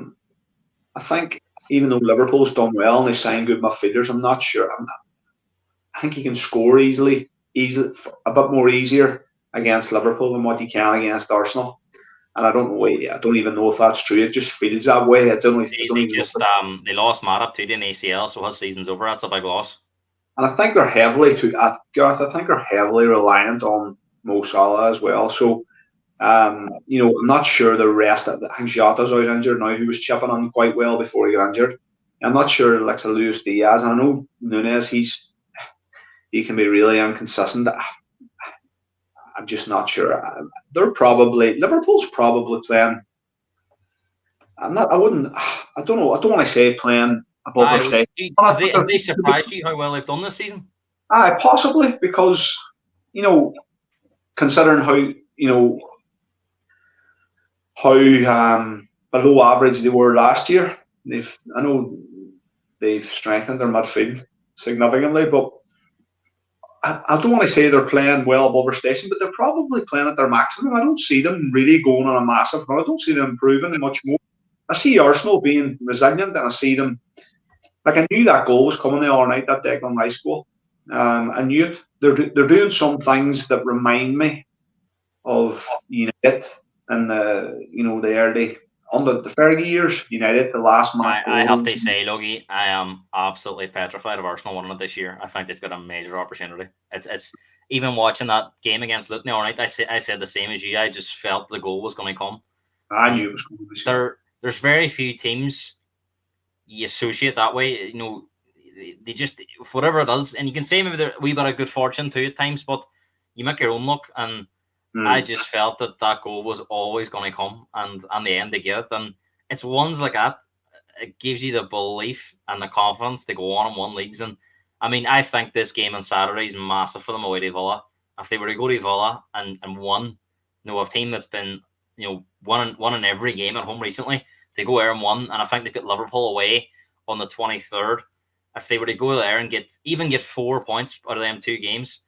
think even though Liverpool's done well and they signed good midfielders, I'm not sure. I think he can score easily, a bit more easier against Liverpool than what he can against Arsenal. And I don't know. I don't even know if that's true. It just feels that way. They lost Matip to the ACL, so his season's over. That's a big loss. And I think they're heavily reliant on Mo Salah as well. So, I'm not sure the rest. I think Jota's out injured now, who was chipping on quite well before he got injured. I'm not sure like Luis Diaz. And I know Nunez, he can be really inconsistent. I'm just not sure. Liverpool's probably playing. I don't know. I don't want to say playing above their state. Have they surprised you how well they've done this season? Possibly because, considering how below average they were last year, I know they've strengthened their midfield significantly, but I don't want to say they're playing well above their station, but they're probably playing at their maximum. I don't see them really going on a massive run. I don't see them improving much more. I see Arsenal being resilient, and I see them. Like, I knew that goal was coming the other night, that Declan Rice goal. I knew it. They're doing some things that remind me of United and the early under the Fergie years. United, the last man. I have to say, Logie, I am absolutely petrified of Arsenal winning it this year. I think they've got a major opportunity. It's even watching that game against Luton the other night. I said the same as you. I just felt the goal was going to come. I knew it was going to come. There's very few teams you associate that way. They just, whatever it is, and you can say maybe they're a wee bit of good fortune too at times, but you make your own luck. And I just felt that goal was always going to come, and in the end they get it. And it's ones like that, it gives you the belief and the confidence to go on and win leagues. And I mean, I think this game on Saturday is massive for them away to Villa. If they were to go to Villa and win, a team that's been won in every game at home recently, they go there and won, and I think they've got Liverpool away on the 23rd. If they were to go there and get 4 points out of them 2 games,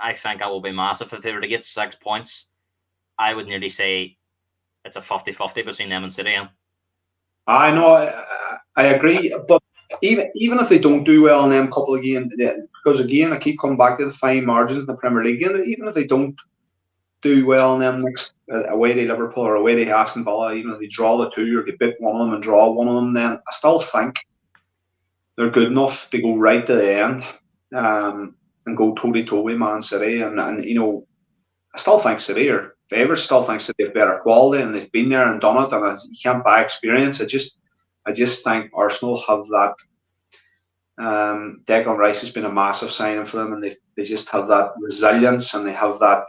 I think that will be massive. If they were to get 6 points, I would nearly say it's a 50-50 between them and City. I know, I agree, but even if they don't do well in them couple of games, because again, I keep coming back to the fine margins in the Premier League, even if they don't do well in them next away to Liverpool or away to Aston Villa, even if they draw the 2 or they beat one of them and draw one of them, then I still think they're good enough to go right to the end and go toe-to-toe with Man City. And I still think City are favourites. Still think City have better quality, and they've been there and done it, and you can't buy experience. I just think Arsenal have that. Declan Rice has been a massive signing for them, and they just have that resilience, and they have that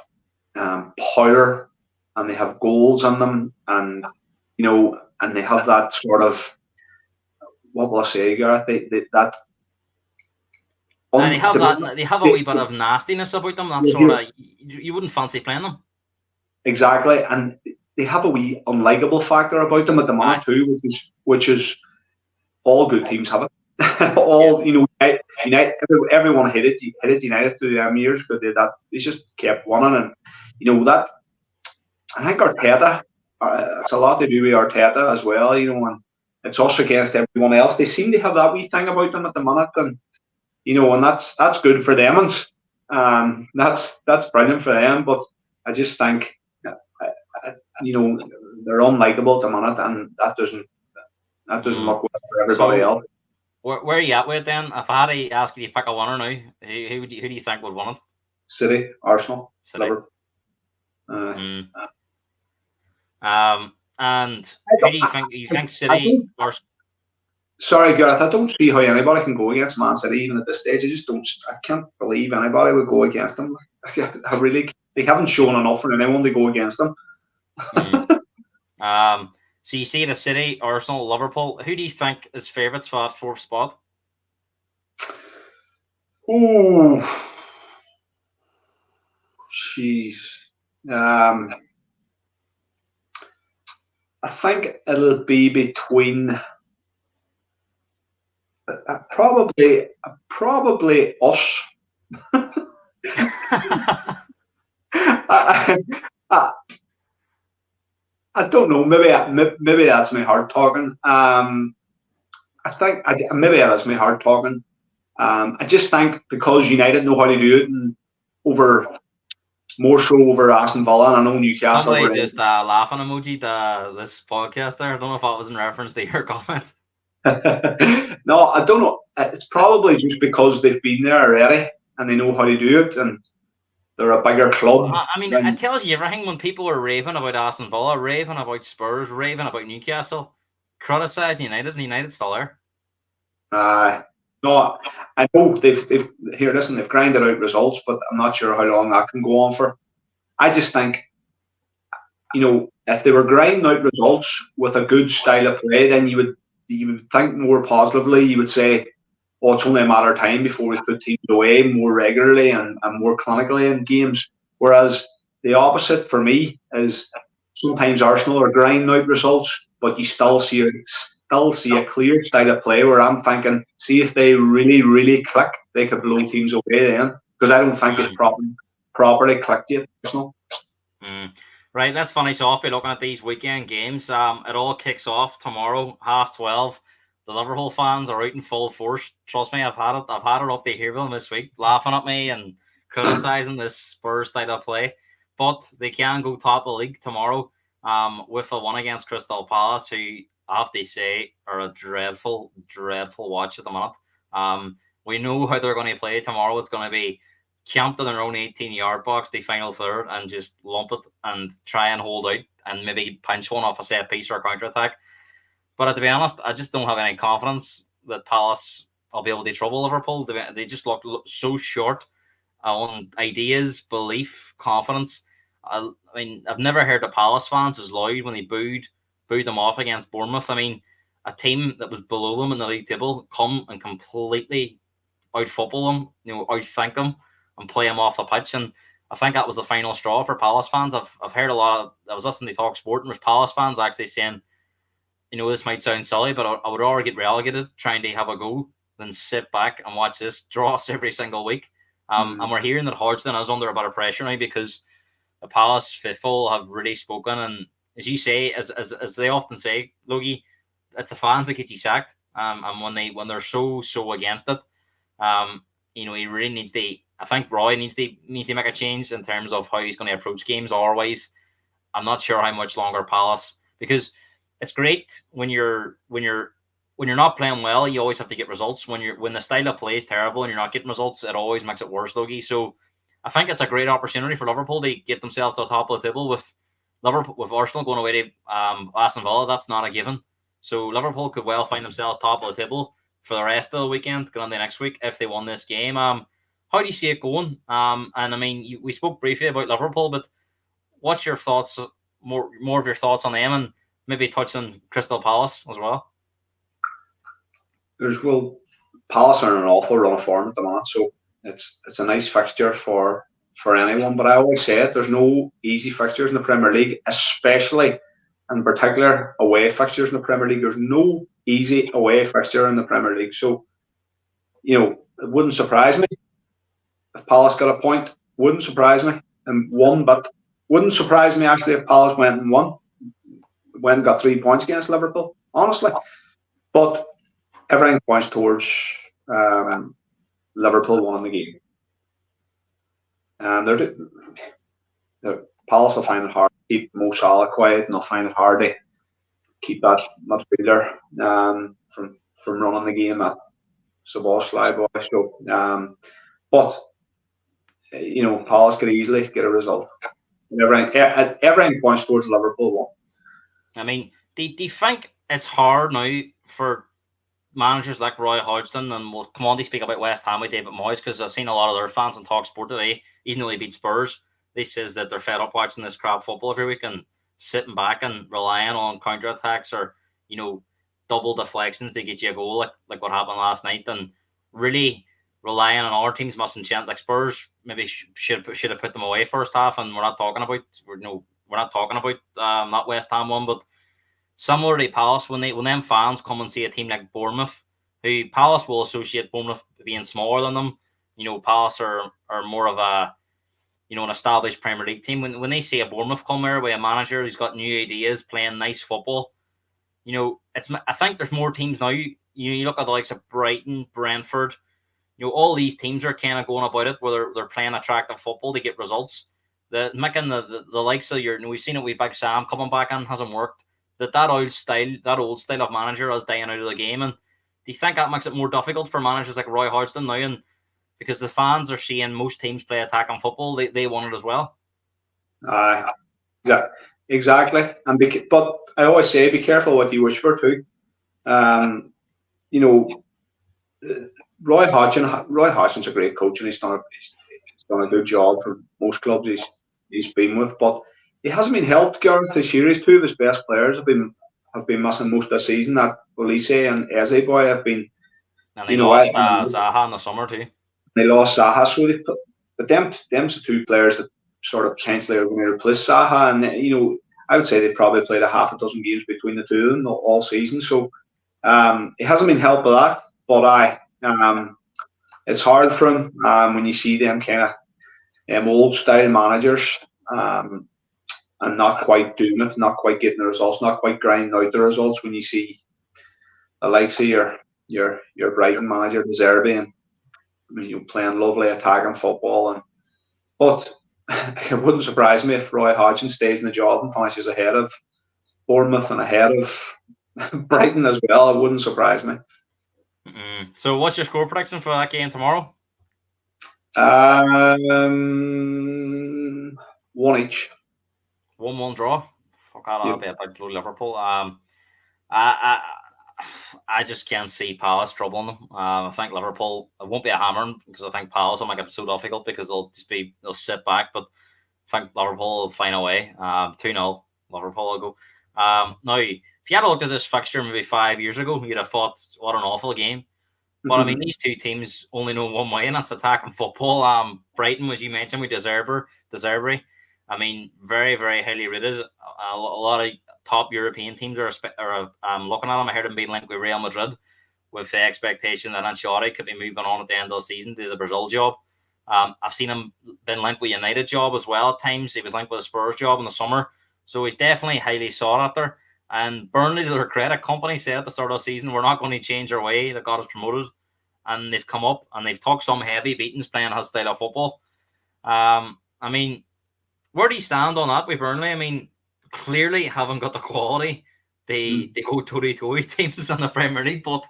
power, and they have goals in them, and and they have that sort of, what will I say, Gareth? They have a wee bit of nastiness about them. That sort of, you wouldn't fancy playing them. Exactly, and they have a wee unlikable factor about them at the moment too, which is all good teams have it. United, everyone hated United through them years, but they just kept winning, and that. I think Arteta, it's a lot to do with Arteta as well, and it's us against everyone else. They seem to have that wee thing about them at the minute, and and that's good for them, and that's brilliant for them. But I just think, they're unlikable at the minute, and that doesn't. That doesn't look well for everybody So, else. where are you at with it then? If I had to ask you to pick a winner now, who do you think would win it? City, Arsenal, City. Liverpool. And who do you think? You think City or? Sorry, Gareth, I don't see how anybody can go against Man City even at this stage. I just don't. I can't believe anybody would go against them. I really, they haven't shown enough for anyone to go against them. So you see the City, Arsenal, Liverpool. Who do you think is favourites for that fourth spot? Oh, jeez. I think it'll be between probably us. I don't know. Maybe that's my heart talking. I think maybe that's my heart talking. I just think because United know how to do it, and more so over Aston Villa, and I know Newcastle. Somebody just laughing emoji this podcast there. I don't know if that was in reference to your comment. No, I don't know. It's probably just because they've been there already and they know how to do it, and they're a bigger club. I mean, it tells you everything when people are raving about Aston Villa, raving about Spurs, raving about Newcastle, criticising United, and United's still there. No, I know they've grinded out results, but I'm not sure how long that can go on for. I just think, if they were grinding out results with a good style of play, then you would think more positively. You would say, "Oh, it's only a matter of time before we put teams away more regularly and more clinically in games." Whereas the opposite for me is sometimes Arsenal are grinding out results, but you still see a clear style of play where I'm thinking, see if they really, really click, they could blow teams away then. Because I don't think it's properly clicked yet, Arsenal. Right, let's finish off by looking at these weekend games. It all kicks off tomorrow, 12:30. The Liverpool fans are out in full force. Trust me, I've had it up to here with them this week, laughing at me and criticising this Spurs style of play. But they can go top of the league tomorrow with a win against Crystal Palace, who I have to say are a dreadful, dreadful watch at the minute. We know how they're going to play tomorrow. It's going to be camped in their own 18-yard box, the final third, and just lump it and try and hold out and maybe punch one off a set piece or a counter-attack. But to be honest, I just don't have any confidence that Palace will be able to trouble Liverpool. They just look so short on ideas, belief, confidence. I mean, I've never heard the Palace fans as loud when they booed them off against Bournemouth. I mean, a team that was below them in the league table come and completely out-football them, outthink them and play them off the pitch. And I think that was the final straw for Palace fans. I've heard a lot I was listening to Talk Sport, and there's Palace fans actually saying, this might sound silly, but I would rather get relegated trying to have a go than sit back and watch this dross every single week. And we're hearing that Hodgson is under a bit of pressure now because the Palace faithful have really spoken. And as you say, as they often say, Logie, it's the fans that get you sacked. And when they're so against it, he really needs to. I think Roy needs to make a change in terms of how he's going to approach games. Otherwise, I'm not sure how much longer Palace, because it's great when you're not playing well, you always have to get results. When the style of play is terrible and you're not getting results, it always makes it worse, Logie. So I think it's a great opportunity for Liverpool to get themselves to the top of the table with Arsenal going away to Aston Villa. That's not a given. So Liverpool could well find themselves top of the table for the rest of the weekend, going on the next week if they won this game. How do you see it going? And I mean, we spoke briefly about Liverpool, but what's your thoughts? More of your thoughts on them, and maybe touch on Crystal Palace as well. Palace are in an awful run of form at the moment, so it's a nice fixture for anyone. But I always say it: there's no easy fixtures in the Premier League, especially in particular away fixtures in the Premier League. There's no easy away fixture in the Premier League, so it wouldn't surprise me if Palace got a point. Wouldn't surprise me and won, but wouldn't surprise me actually if Palace went and won. Went and got 3 points against Liverpool, honestly. But everything points towards Liverpool winning the game. And Palace will find it hard to keep Mo Salah quiet, and they'll find it hard keep that midfielder from running the game at Szoboszlai boy. So, but Palace could easily get a result. At every point towards Liverpool won. I mean, do you think it's hard now for managers like Roy Hodgson, and we'll come on to speak about West Ham with David Moyes, because I've seen a lot of their fans on Talk Sport today, even though they beat Spurs, they says that they're fed up watching this crap football every week and sitting back and relying on counter-attacks or, double deflections to get you a goal like what happened last night, and really relying on other teams mustn't chant. Like Spurs maybe should have put them away first half, and we're not talking about that West Ham one, but similar to Palace, when them fans come and see a team like Bournemouth, who Palace will associate Bournemouth being smaller than them. Palace are more of a an established Premier League team. When they see a Bournemouth come there with a manager who's got new ideas, playing nice football, I think there's more teams now. You look at the likes of Brighton, Brentford. All these teams are kind of going about it where they're playing attractive football to get results. Making the likes of we've seen it with Big Sam coming back in, hasn't worked. That old style of manager is dying out of the game. And do you think that makes it more difficult for managers like Roy Hodgson now? And because the fans are seeing most teams play attacking football, they want it as well. Yeah, exactly. But I always say, be careful what you wish for too. Roy Hodgson's a great coach, and he's done a good job for most clubs he's been with, but he hasn't been helped, Gareth, this year. Two of his best players have been missing most of the season. That Olise and Eze boy have been. And they lost Zaha in the summer too. They lost Zaha, so but them's the two players that sort of potentially are going to replace Zaha, and I would say they've probably played a half a dozen games between the two of them all season. So it hasn't been helped by that, but it's hard for him when you see them kind of old style managers. And not quite doing it, not quite getting the results, not quite grinding out the results. When you see the likes of your Brighton manager, De Zerbi, and playing lovely attacking football, but it wouldn't surprise me if Roy Hodgson stays in the job and finishes ahead of Bournemouth and ahead of Brighton as well. It wouldn't surprise me. So, what's your score prediction for that game tomorrow? 1 each. 1-1 draw. Fuck that, I'll be a big blue Liverpool. I just can't see Palace troubling them. I think Liverpool, it won't be a hammering, because I think Palace will make it so difficult because they'll sit back. But I think Liverpool will find a way. 2-0 Liverpool will go. Now, if you had a look at this fixture maybe 5 years ago, you'd have thought, what an awful game. But I mean, these two teams only know one way, and that's attacking football. Brighton, as you mentioned, with De Zerbi. I mean, very, very highly rated. A lot of top European teams are looking at him. I heard him being linked with Real Madrid, with the expectation that Ancelotti could be moving on at the end of the season to the Brazil job. I've seen him been linked with United job as well at times. He was linked with a Spurs job in the summer. So he's definitely highly sought after. And Burnley, to their credit, company said at the start of the season, we're not going to change our way that got us promoted. And they've come up and they've took some heavy beatings playing his style of football. I mean, where do you stand on that with Burnley? I mean, clearly haven't got the quality. They go toe-to-toe with teams in the Premier League, but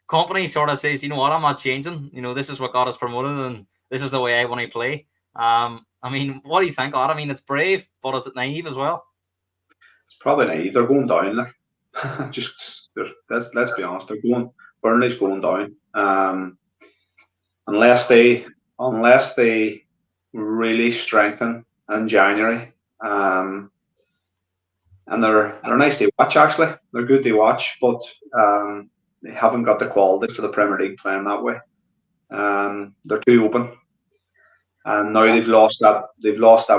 company sort of says, you know what, I'm not changing. This is what got us promoted, and this is the way I want to play. I mean, what do you think, lad? I mean, it's brave, but is it naive as well? It's probably naive. They're going down. Like, let's be honest. Burnley's going down. Unless they really strengthen in January. And they're nice to watch, actually. They're good to watch, but they haven't got the quality for the Premier League playing that way. They're too open. And now they've lost that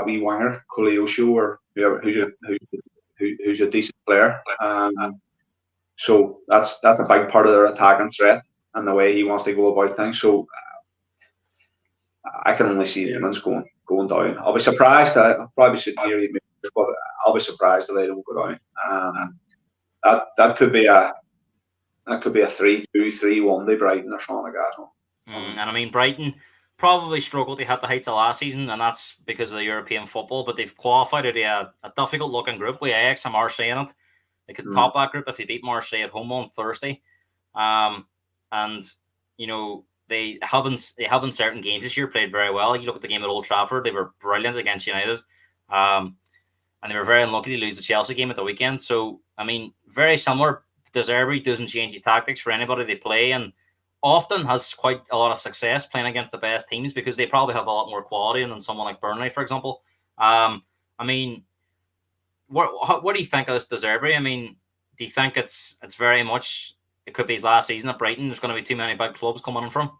wee winger, Koleosho, or who's a decent player. So that's a big part of their attacking threat and the way he wants to go about things. So I can only see the Demons going down. I'll be surprised. I'll probably sit near you, but I'll be surprised that they don't go down. That could be a 3-2, 3-1 to Brighton or something like that. And I mean, Brighton probably struggled to hit the heights of last season, and that's because of the European football. But they've qualified out of a difficult looking group with Ajax and Marseille in it. They could top that group if they beat Marseille at home on Thursday. And they haven't certain games this year played very well. You look at the game at Old Trafford; they were brilliant against United, and they were very unlucky to lose the Chelsea game at the weekend. So I mean, very similar. De Zerbi doesn't change his tactics for anybody they play, and often has quite a lot of success playing against the best teams because they probably have a lot more quality than someone like Burnley, for example. I mean, what do you think of this De Zerbi? I mean, do you think it's very much it could be his last season at Brighton? There's going to be too many big clubs coming in from him.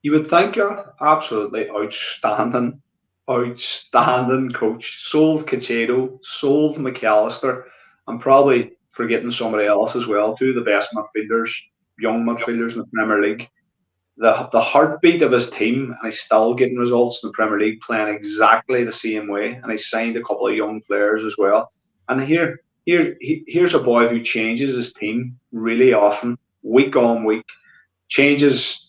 You would think, absolutely outstanding coach. Sold Caicedo, sold McAllister. I'm probably forgetting somebody else as well, two of the best midfielders, young midfielders in the Premier League. The heartbeat of his team, and he's still getting results in the Premier League, playing exactly the same way. And he's signed a couple of young players as well. And here's a boy who changes his team really often, week on week, changes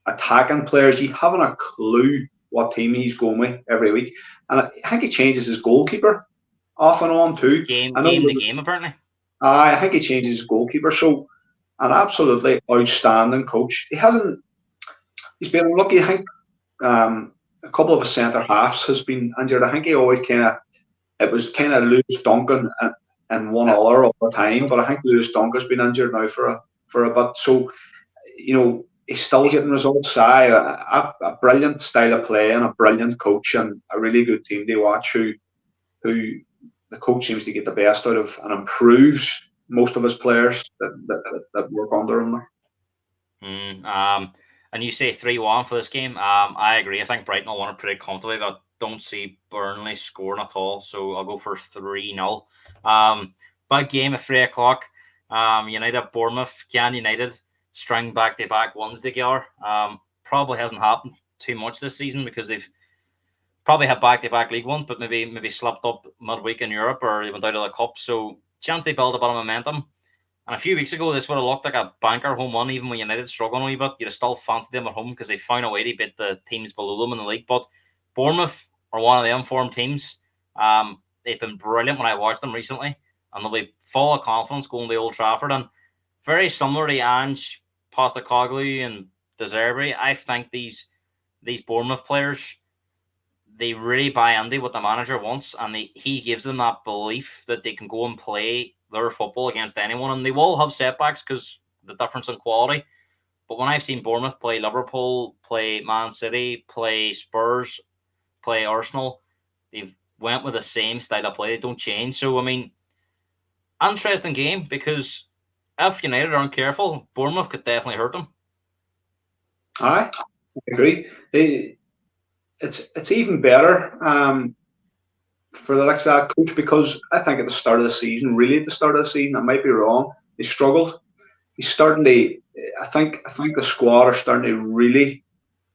attacking players. You haven't a clue what team he's going with every week. And I think he changes his goalkeeper off and on too. Game to game, apparently. I think he changes his goalkeeper. So, an absolutely outstanding coach. He's been unlucky. I think a couple of his centre halves has been injured. I think he always it was Lewis Duncan and one other all the time. But I think Lewis Duncan's been injured now for a bit. So, he's still getting results. A brilliant style of play and a brilliant coach and a really good team to watch who the coach seems to get the best out of and improves most of his players that work under him. And you say 3-1 for this game. I agree. I think Brighton will win it pretty comfortably. I don't see Burnley scoring at all, so I'll go for 3-0. Big game at 3 o'clock. United Bournemouth. Can United string back-to-back wins together? Probably hasn't happened too much this season because they've probably had back-to-back league ones, but maybe slipped up midweek in Europe or they went out of the cup. So chance they build a bit of momentum. And a few weeks ago, this would have looked like a banker home win, even when United struggling a wee bit. You'd have still fancied them at home because they found a way to beat the teams below them in the league. But Bournemouth are one of the informed teams. They've been brilliant when I watched them recently, and they'll be full of confidence going to Old Trafford. And very similar to Ange, Postecoglou, and De Zerbi, I think these Bournemouth players, they really buy into what the manager wants, and he gives them that belief that they can go and play their football against anyone, and they will have setbacks because the difference in quality. But when I've seen Bournemouth play Liverpool, play Man City, play Spurs, play Arsenal, they've went with the same style of play. They don't change. So, I mean, interesting game because if United aren't careful, Bournemouth could definitely hurt them. I agree. It's even better for the likes of that coach because I think at the start of the season, I might be wrong, they struggled. He's starting to. I think the squad are starting to really.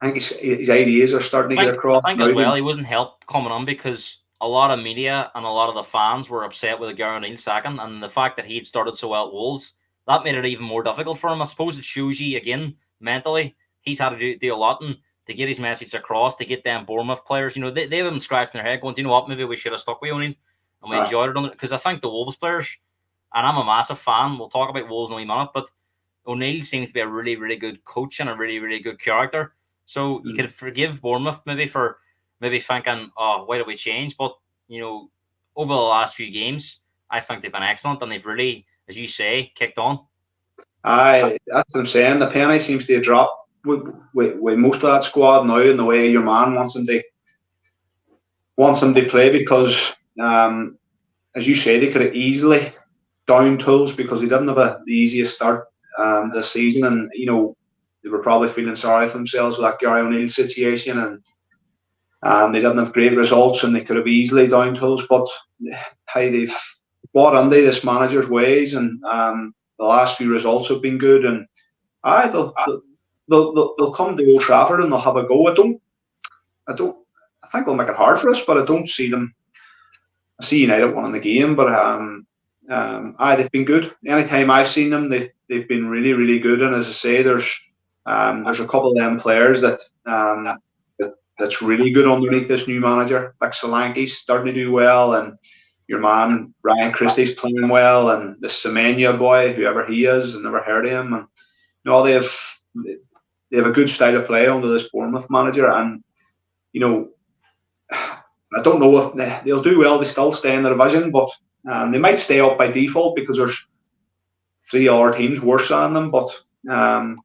I think his ideas are starting to get across. I think as well, he wasn't helped coming on because a lot of media and a lot of the fans were upset with Gary O'Neill sacking, and the fact that he'd started so well at Wolves, that made it even more difficult for him. I suppose it shows you again mentally he's had to do a lot and to get his message across, to get them Bournemouth players. They've been scratching their head going, do you know what, maybe we should have stuck with O'Neill, and we enjoyed it because I think the Wolves players, and I'm a massive fan, we'll talk about Wolves in a wee minute, but O'Neill seems to be a really, really good coach and a really, really good character. So you could forgive Bournemouth maybe for thinking, oh, why did we change? But, over the last few games, I think they've been excellent and they've really, as you say, kicked on. That's what I'm saying. The penny seems to have dropped with most of that squad now in the way your man wants them to play because, as you say, they could have easily down tools because they didn't have the easiest start this season, and they were probably feeling sorry for themselves with that Gary O'Neill situation, and they didn't have great results, and they could have easily down tools. But how they've bought into this manager's ways, and the last few results have been good, and they'll come to Old Trafford and they'll have a go. I think they'll make it hard for us, but I don't see them. I see United winning the game, but they've been good. Anytime I've seen them, they've been really, really good. And as I say, there's a couple of them players that's really good underneath this new manager. Like Solanke's starting to do well, and your man Ryan Christie's playing well, and the Semenya boy, whoever he is, I never heard of him. And they have a good style of play under this Bournemouth manager, and I don't know if they'll do well. They still stay in the division, but they might stay up by default because there's 3 other teams worse than them. But I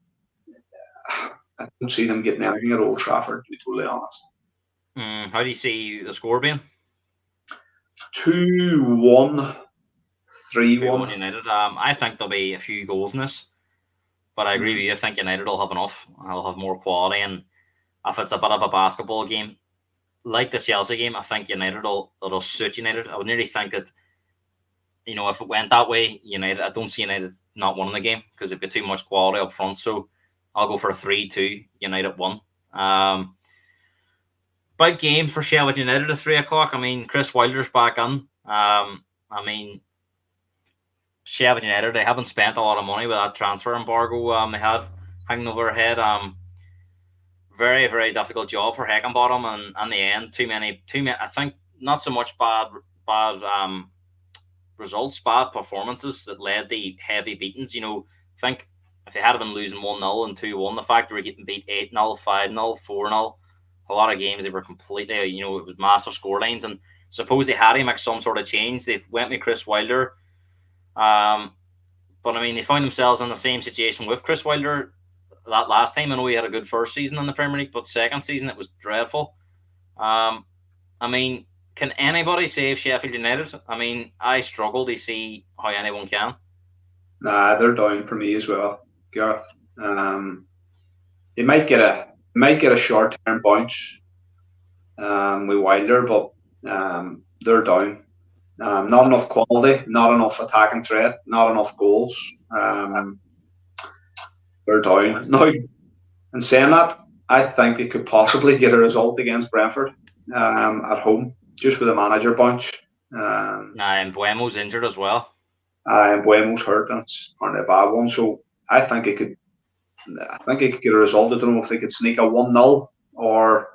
don't see them getting anything at Old Trafford, to be totally honest. How do you see the score being? 2-1, 3-1 United. I think there'll be a few goals in this, but I agree with you. I think United will have enough. I'll have more quality, and if it's a bit of a basketball game, like the Chelsea game, I think it'll suit United. I would nearly think that, if it went that way, United, I don't see United not winning the game because they've got too much quality up front. So I'll go for a 3-2, United 1. Big game for Sheffield United at 3 o'clock. I mean, Chris Wilder's back in. Sheffield United, they haven't spent a lot of money with that transfer embargo they had hanging over their head. Very, very difficult job for Heckenbottom, and in the end, too many. I think not so much bad results, bad performances that led to heavy beatings. I think if they had been losing 1-0 and 2-1, the fact they were getting beat 8-0, 5-0, 4-0, a lot of games they were completely, it was massive scorelines, and suppose they had to make some sort of change. They went with Chris Wilder, but I mean, they found themselves in the same situation with Chris Wilder that last time. I know he had a good first season in the Premier League, but second season it was dreadful. I mean, can anybody save Sheffield United? I mean, I struggle to see how anyone can. Nah, they're down for me as well, Gareth. They might get a short-term bounce with Wilder, but they're down. Not enough quality, not enough attacking threat, not enough goals. They're down. Now, in saying that, I think they could possibly get a result against Brentford at home, just with a manager bunch. And Buemo's injured as well. And Buemo's hurt, and it's apparently a bad one. So I think it could get a result. I don't know if they could sneak a 1-0 or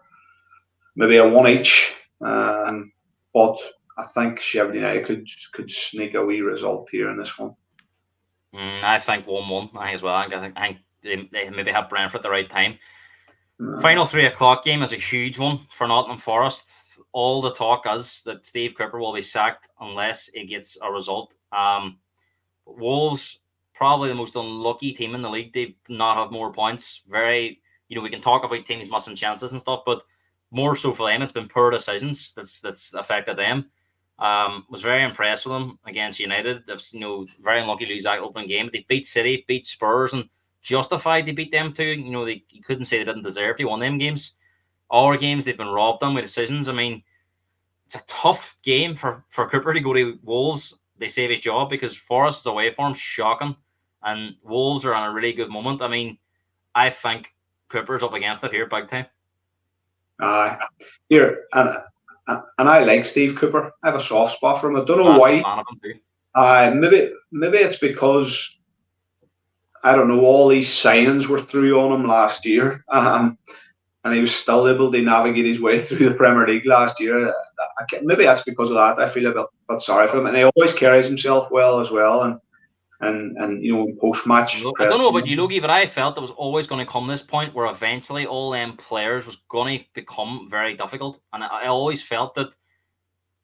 maybe a 1 each. But I think Sheffield United could sneak a wee result here in this one. I think 1-1. I think as well. I think they maybe have Brentford at the right time. Final 3 o'clock game is a huge one for Nottingham Forest. All the talk is that Steve Cooper will be sacked unless he gets a result. Wolves, probably the most unlucky team in the league. They not have more points. We can talk about teams missing chances and stuff, but more so for them, it's been poor decisions that's affected them. Was very impressed with them against United. They've very unlucky to lose that opening game. They beat City, beat Spurs, and justified they beat them too. You couldn't say they didn't deserve to win them games. All games they've been robbed them with decisions. I mean, it's a tough game for Cooper to go to Wolves. They save his job because Forest is away for him, shocking, and Wolves are on a really good moment. I mean, I think Cooper's up against it here big time. Here and I like Steve Cooper. I have a soft spot for him. I don't know why. Fan of him too. Maybe it's because I don't know, all these signings were through on him last year, and he was still able to navigate his way through the Premier League last year. Maybe that's because of that. I feel a bit sorry for him, and he always carries himself well as well. And post match. I don't know about you, Logie, but I felt it was always going to come this point where eventually all them players was going to become very difficult, and I always felt that.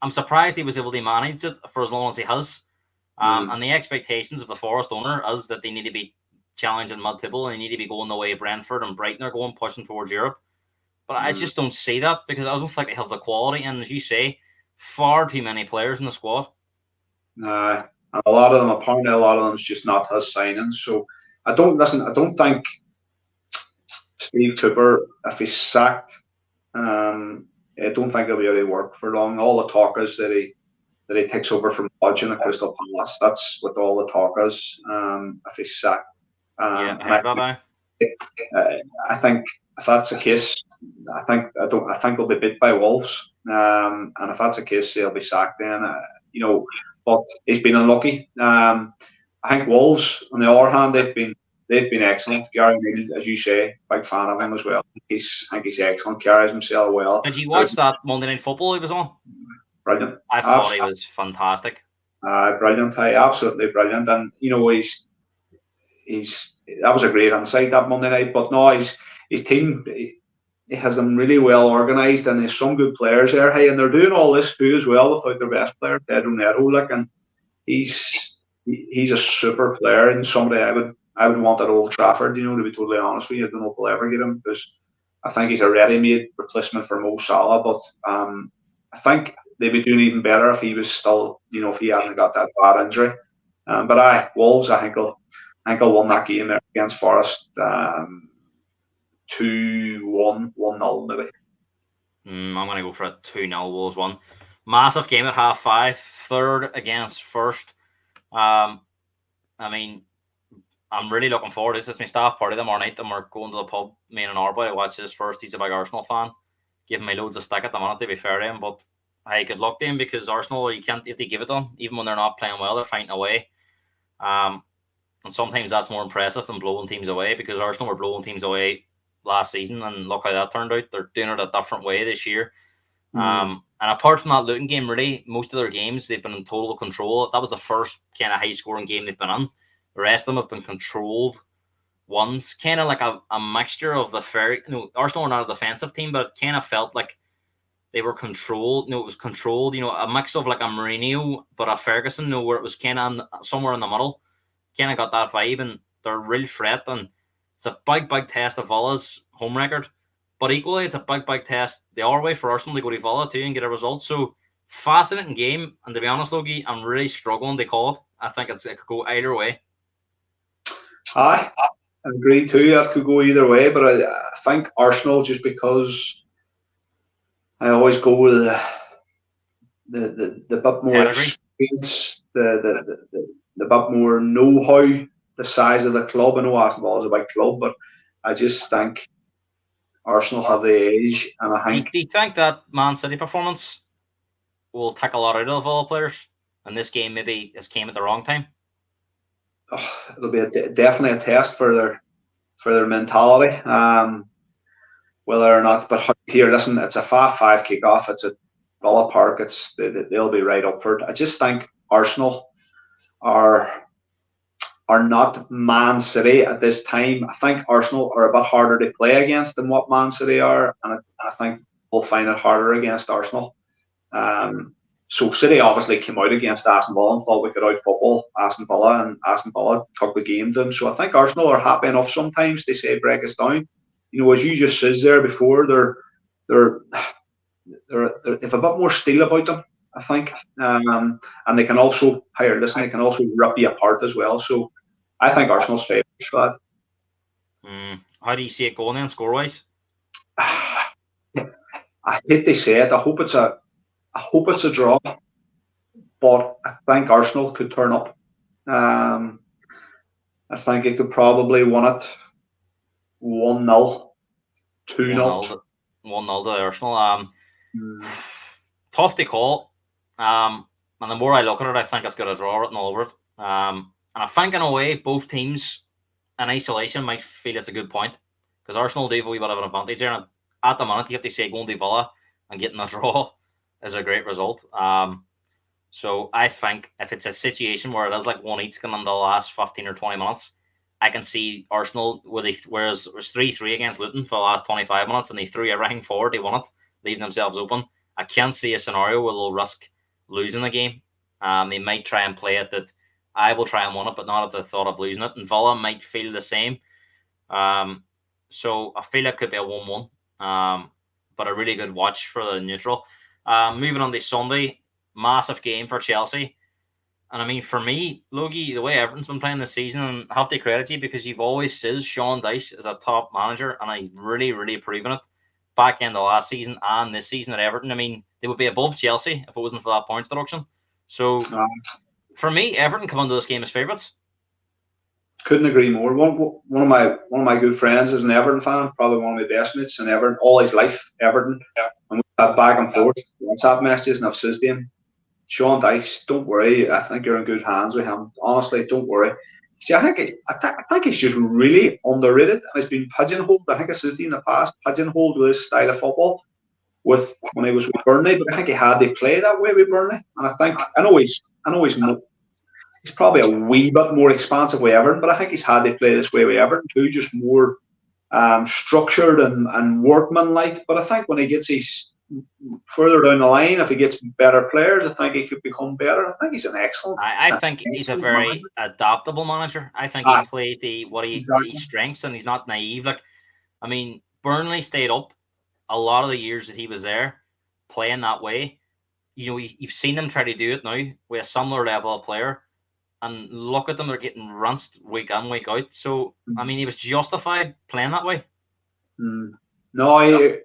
I'm surprised he was able to manage it for as long as he has. And the expectations of the Forest owner is that they need to be challenging mid-table and they need to be going the way Brentford and Brighton are going, pushing towards Europe. But I just don't see that because I don't think they have the quality. And as you say, far too many players in the squad. A lot of them is just not his signings. So I don't think Steve Cooper, if he's sacked, I don't think he'll be able to work for long. All the talk is that he takes over from Hodgson at Crystal Palace. That's what all the talk is. If he's sacked, I think if that's the case, I think they'll be beat by Wolves. And if that's the case, they'll be sacked then. But he's been unlucky. I think Wolves, on the other hand, they've been excellent. Gary Neal, as you say, big fan of him as well. I think he's excellent. Carries himself well. Did you watch that Monday Night Football he was on? brilliant. I thought he was fantastic. Brilliant. Absolutely brilliant. And he's that was a great insight that Monday night. But no, his team he has them really well organised, and there's some good players there. Hey, and they're doing all this too as well without their best player, Pedro Neto. And he's a super player and somebody I would want at Old Trafford. To be totally honest with you, I don't know if we'll ever get him because I think he's a ready-made replacement for Mo Salah. But I think they'd be doing even better if he was still, if he hadn't got that bad injury. But Wolves, I think will won that game there against Forest 2-1, 1-0 maybe. I'm going to go for a 2-0 Wolves one. Massive game at 5:30, third against first. I mean, I'm really looking forward to this. It's my staff party tomorrow night, and we're going to the pub, me and our boy, to watch this first. He's a big Arsenal fan. Giving me loads of stick at the minute, to be fair to him. But hey, good luck to him because Arsenal, you have to give it to them. Even when they're not playing well, they're fighting away. And sometimes that's more impressive than blowing teams away because Arsenal were blowing teams away last season, and look how that turned out. They're doing it a different way this year. And apart from that Luton game, really, most of their games, they've been in total control. That was the first kind of high-scoring game they've been in. The rest of them have been controlled ones. Kind of like a mixture of Arsenal were not a defensive team, but it kind of felt like they were controlled. It was controlled. A mix of like a Mourinho, but a Ferguson, where it was kind of somewhere in the middle. Kind of got that vibe, and they're a real threat. And it's a big, big test of Villa's home record. But equally, it's a big, big test the other way for Arsenal to go to Villa too and get a result. So, fascinating game. And to be honest, Logie, I'm really struggling to call it. I think it could go either way. I agree too. That could go either way. But I think Arsenal, just because I always go with the bit more experience, the bit more know-how, the size of the club. I know Arsenal is a big club, but I just think Arsenal have the edge, and I think. Do you think that Man City performance will take a lot out of all players, and this game maybe has came at the wrong time? It'll be definitely a test for their mentality, whether or not. But here, listen, it's a 5-5 kickoff. It's at Villa Park. They'll be right up for it. I just think Arsenal are not Man City at this time. I think Arsenal are a bit harder to play against than what Man City are, and I think we'll find it harder against Arsenal. So City obviously came out against Aston Villa and thought we could out-football Aston Villa, and Aston Villa took the game to them. So I think Arsenal are happy enough sometimes to say break us down. As you just said there before, they have a bit more steel about them, I think, and they can also they can also rip you apart as well. So I think Arsenal's favourites for that. How do you see it going then, score-wise? I hate to say it. I hope it's a draw, but I think Arsenal could turn up. I think it could probably win it 1-0, 2-0. 1-0 to Arsenal. Tough to call. And the more I look at it, I think it's got a draw written all over it. And I think in a way, both teams in isolation might feel it's a good point because Arsenal do have a wee bit of an advantage there. And at the minute, you have to say going to Villa and getting a draw is a great result. So I think if it's a situation where it is like one each in the last 15 or 20 minutes, I can see Arsenal, whereas it was 3-3 against Luton for the last 25 minutes and they threw everything forward, they won it, leaving themselves open. I can't see a scenario where they'll risk losing the game. They might try and play it that I will try and win it, but not at the thought of losing it. And Villa might feel the same. So I feel it could be a 1-1, but a really good watch for the neutral. Moving on to Sunday, massive game for Chelsea. And I mean, for me, Logie, the way Everton's been playing this season, and I have to credit you because you've always said Sean Dyche is a top manager, and he's really, really proven it back in the last season and this season at Everton. I mean, they would be above Chelsea if it wasn't for that points deduction. So, for me, Everton come into this game as favourites. Couldn't agree more. One of my good friends is an Everton fan, probably one of my best mates in Everton, all his life, Everton. Yeah. And we have back and forth WhatsApp messages, and I've said to him, Sean Dyche, don't worry. I think you're in good hands with him. Honestly, don't worry. See, I think it's just really underrated, and it's been pigeonholed. I think I said to you in the past, pigeonholed with this style of football. with when he was with Burnley, but I think he had to play that way with Burnley. And he's probably a wee bit more expansive with Everton, but I think he's had to play this way with Everton too, just more structured and workmanlike. But I think when he gets his further down the line, if he gets better players, I think he could become better. I think he's an excellent. I think he's a very adaptable manager. I think he plays his strengths, and he's not naive. Like, I mean, Burnley stayed up a lot of the years that he was there, playing that way. You know, you've seen them try to do it now with a similar level of player, and look at them; they're getting rinsed week in, week out. So, I mean, he was justified playing that way. No,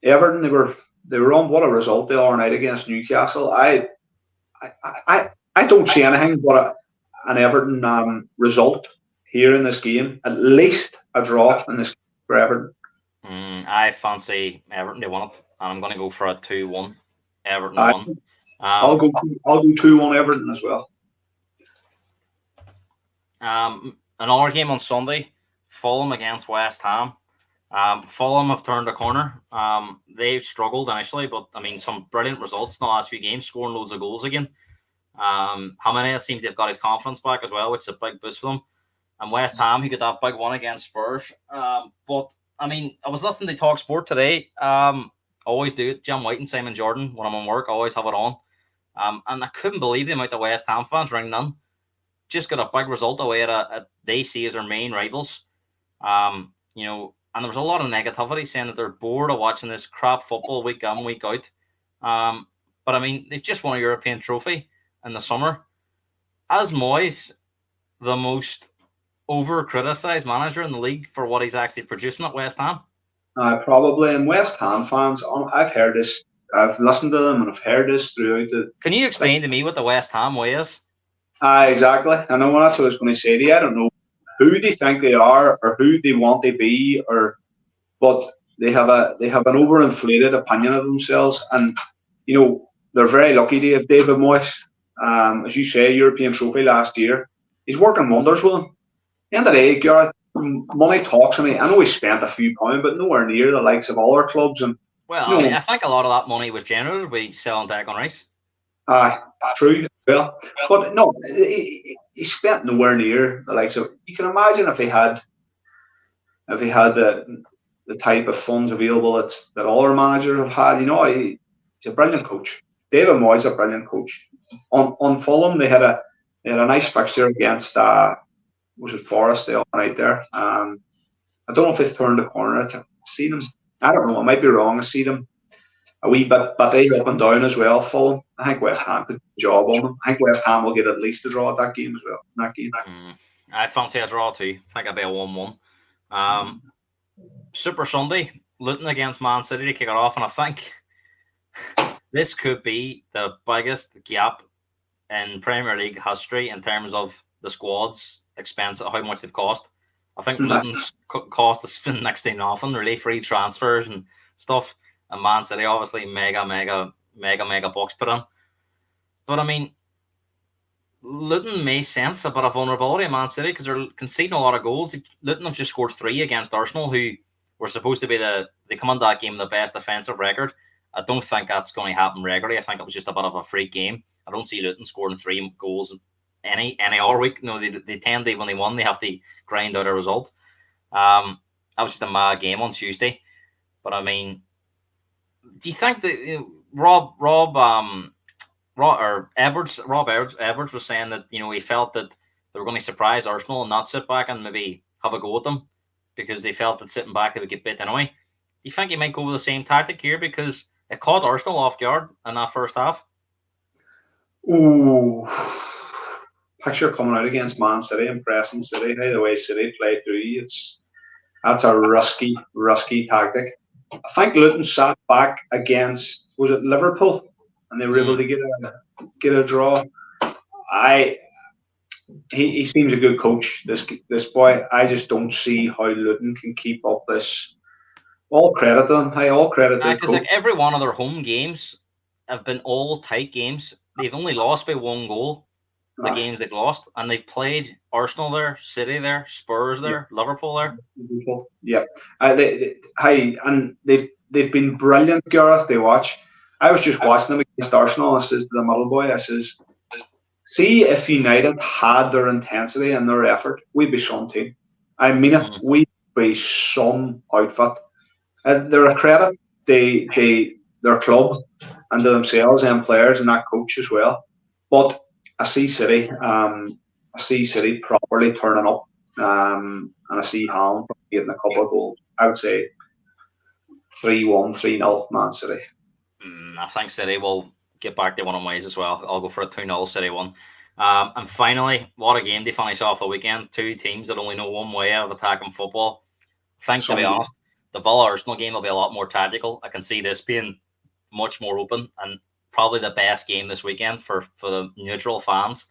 Everton, they were on what a result the other night against Newcastle. I don't see anything but an Everton result here in this game. At least a draw in this game for Everton. I fancy Everton. They won it, and I'm going to go for a 2-1. Everton won. I'll go 2-1 Everton as well. Another game on Sunday, Fulham against West Ham. Fulham have turned a corner. They've struggled initially, but I mean, some brilliant results in the last few games, scoring loads of goals again. Jimenez seems they've got his confidence back as well, which is a big boost for them. And West Ham, who got that big one against Spurs. But I mean, I was listening to Talk Sport today. Always do it. Jim White and Simon Jordan, when I'm on work, I always have it on. And I couldn't believe the amount of West Ham fans ringing in. Just got a big result away at they see as their main rivals. You know, and there was a lot of negativity saying that they're bored of watching this crap football week in, week out. But I mean, they've just won a European trophy in the summer. As Moyes, the most over-criticised manager in the league for what he's actually producing at West Ham. Probably. And West Ham fans, I've heard this, I've listened to them and I've heard this throughout the... Can you explain to me what the West Ham way is? Exactly. I know that's what I was going to say to you. I don't know who they think they are or who they want to be, but they have an overinflated opinion of themselves. And, you know, they're very lucky to have David Moyes. As you say, European trophy last year. He's working wonders with them. At the end of the day, Gareth, money talks. I know he spent a few pounds, but nowhere near the likes of other clubs. And well, you know, I mean, I think a lot of that money was generated by selling Declan Rice. True. Well, but no, he spent nowhere near the likes of. You can imagine if he had the type of funds available that other managers have had. You know, he's a brilliant coach. David Moyes is a brilliant coach. On Fulham, they had a nice fixture against was it Forest the other night there. I don't know if they've turned the corner. I've seen them. I don't know. I might be wrong. I see them a wee bit, but they up and down as well. Fulham. I think West Ham could do a job on them. I think West Ham will get at least a draw at that game as well. I fancy a draw too. I think I'll be a 1-1. Super Sunday, Luton against Man City to kick it off, and I think this could be the biggest gap in Premier League history in terms of the squad's expense, how much they've cost. I think Luton's cost has been next to nothing, really, free transfers and stuff. And Man City, obviously, mega bucks put in. But I mean, Luton may sense a bit of vulnerability in Man City because they're conceding a lot of goals. Luton have just scored 3 against Arsenal, who were supposed to be they come on that game the best defensive record. I don't think that's going to happen regularly. I think it was just a bit of a freak game. I don't see Luton scoring 3 goals any other week. No, they tend to, when they won, they have to grind out a result. That was just a mad game on Tuesday. But I mean, do you think that Rob Edwards was saying that, you know, he felt that they were going to surprise Arsenal and not sit back and maybe have a go at them because they felt that sitting back they would get bit anyway? Do you think he might go with the same tactic here because it caught Arsenal off guard in that first half? Ooh, picture coming out against Man City and pressing City. Hey, the way City play through, that's a risky tactic. I think Luton sat back against, was it Liverpool, and they were able to get a draw. He seems a good coach, this boy. I just don't see how Luton can keep up this. All credit to them. All credit to them. Because like every one of their home games have been all tight games. They've only lost by 1 goal. The games they've lost, and they've played Arsenal there, City there, Spurs there, Liverpool there. Yeah, and they've they've been brilliant, Gareth, to watch. I was just watching them against Arsenal. I says to the middle boy, I says, see if United had their intensity and their effort, we'd be some team. I mean it, we'd be some outfit. They're a credit, their club and to themselves and players and that coach as well. But I see City properly turning up, and I see Haaland getting a couple of goals. I would say 3-1, 3-0 Man City. I think City will get back to one of ways as well. I'll go for a 2-0 City one. And finally, what a game to finish off the weekend. Two teams that only know one way of attacking football. I think, to be honest, the Villa Arsenal game will be a lot more tactical. I can see this being much more open and probably the best game this weekend for the neutral fans,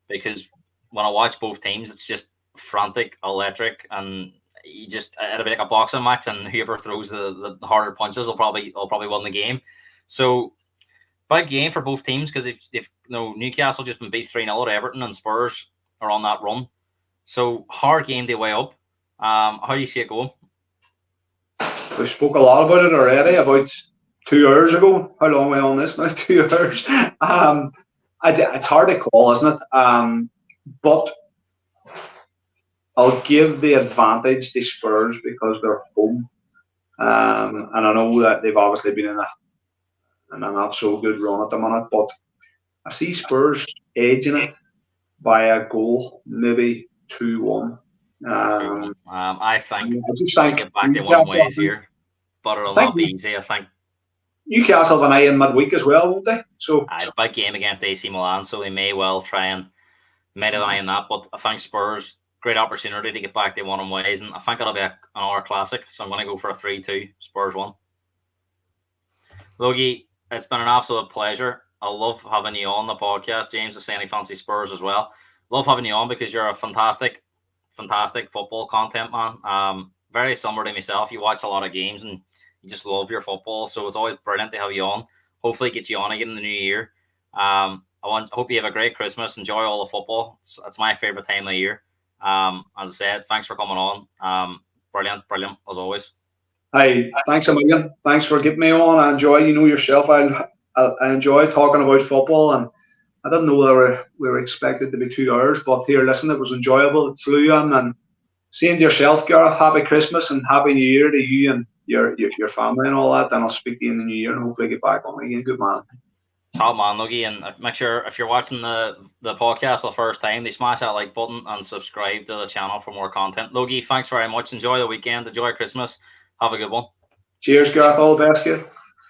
because when I watch both teams, it's just frantic, electric, and it'll be like a boxing match, and whoever throws the harder punches will probably win the game. So big game for both teams, because if Newcastle just been beat 3-0 at Everton and Spurs are on that run, so hard game to weigh up. How do you see it going? We spoke a lot about it already, about 2 hours ago. How long are we on this now? 2 hours. It's hard to call, isn't it? But I'll give the advantage to Spurs because they're home. And I know that they've obviously been in a not so good run at the minute, but I see Spurs edging it by a goal, maybe 2-1. I think I just think get back to one ways here, but it'll not be easy. I think Newcastle have an eye in midweek as well, won't they? So a big game against AC Milan, so they may well try and make an eye on that. But I think Spurs, great opportunity to get back to one ways, and I think it'll be another classic. So I'm going to go for a 3-2 Spurs 1. Logie, it's been an absolute pleasure. I love having you on the podcast. James is saying he fancies Spurs as well. Love having you on because you're a fantastic football content man. Very similar to myself. You watch a lot of games and you just love your football, so it's always brilliant to have you on. Hopefully get you on again in the new year. I hope you have a great Christmas. Enjoy all the football. It's my favorite time of the year. As I said, thanks for coming on. Brilliant as always. Hi, thanks a million. Thanks for getting me on. I enjoy, yourself. I enjoy talking about football, and I didn't know that we were expected to be 2 hours, but here, listen, it was enjoyable. It flew in, and seeing to yourself, Gareth, happy Christmas and happy New Year to you and your family and all that. And I'll speak to you in the new year and hopefully get back on again. Good man. Top man, Logie, and make sure if you're watching the podcast for the first time, they smash that like button and subscribe to the channel for more content. Logie, thanks very much. Enjoy the weekend. Enjoy Christmas. Have a good one. Cheers, Gareth. All the best, kid.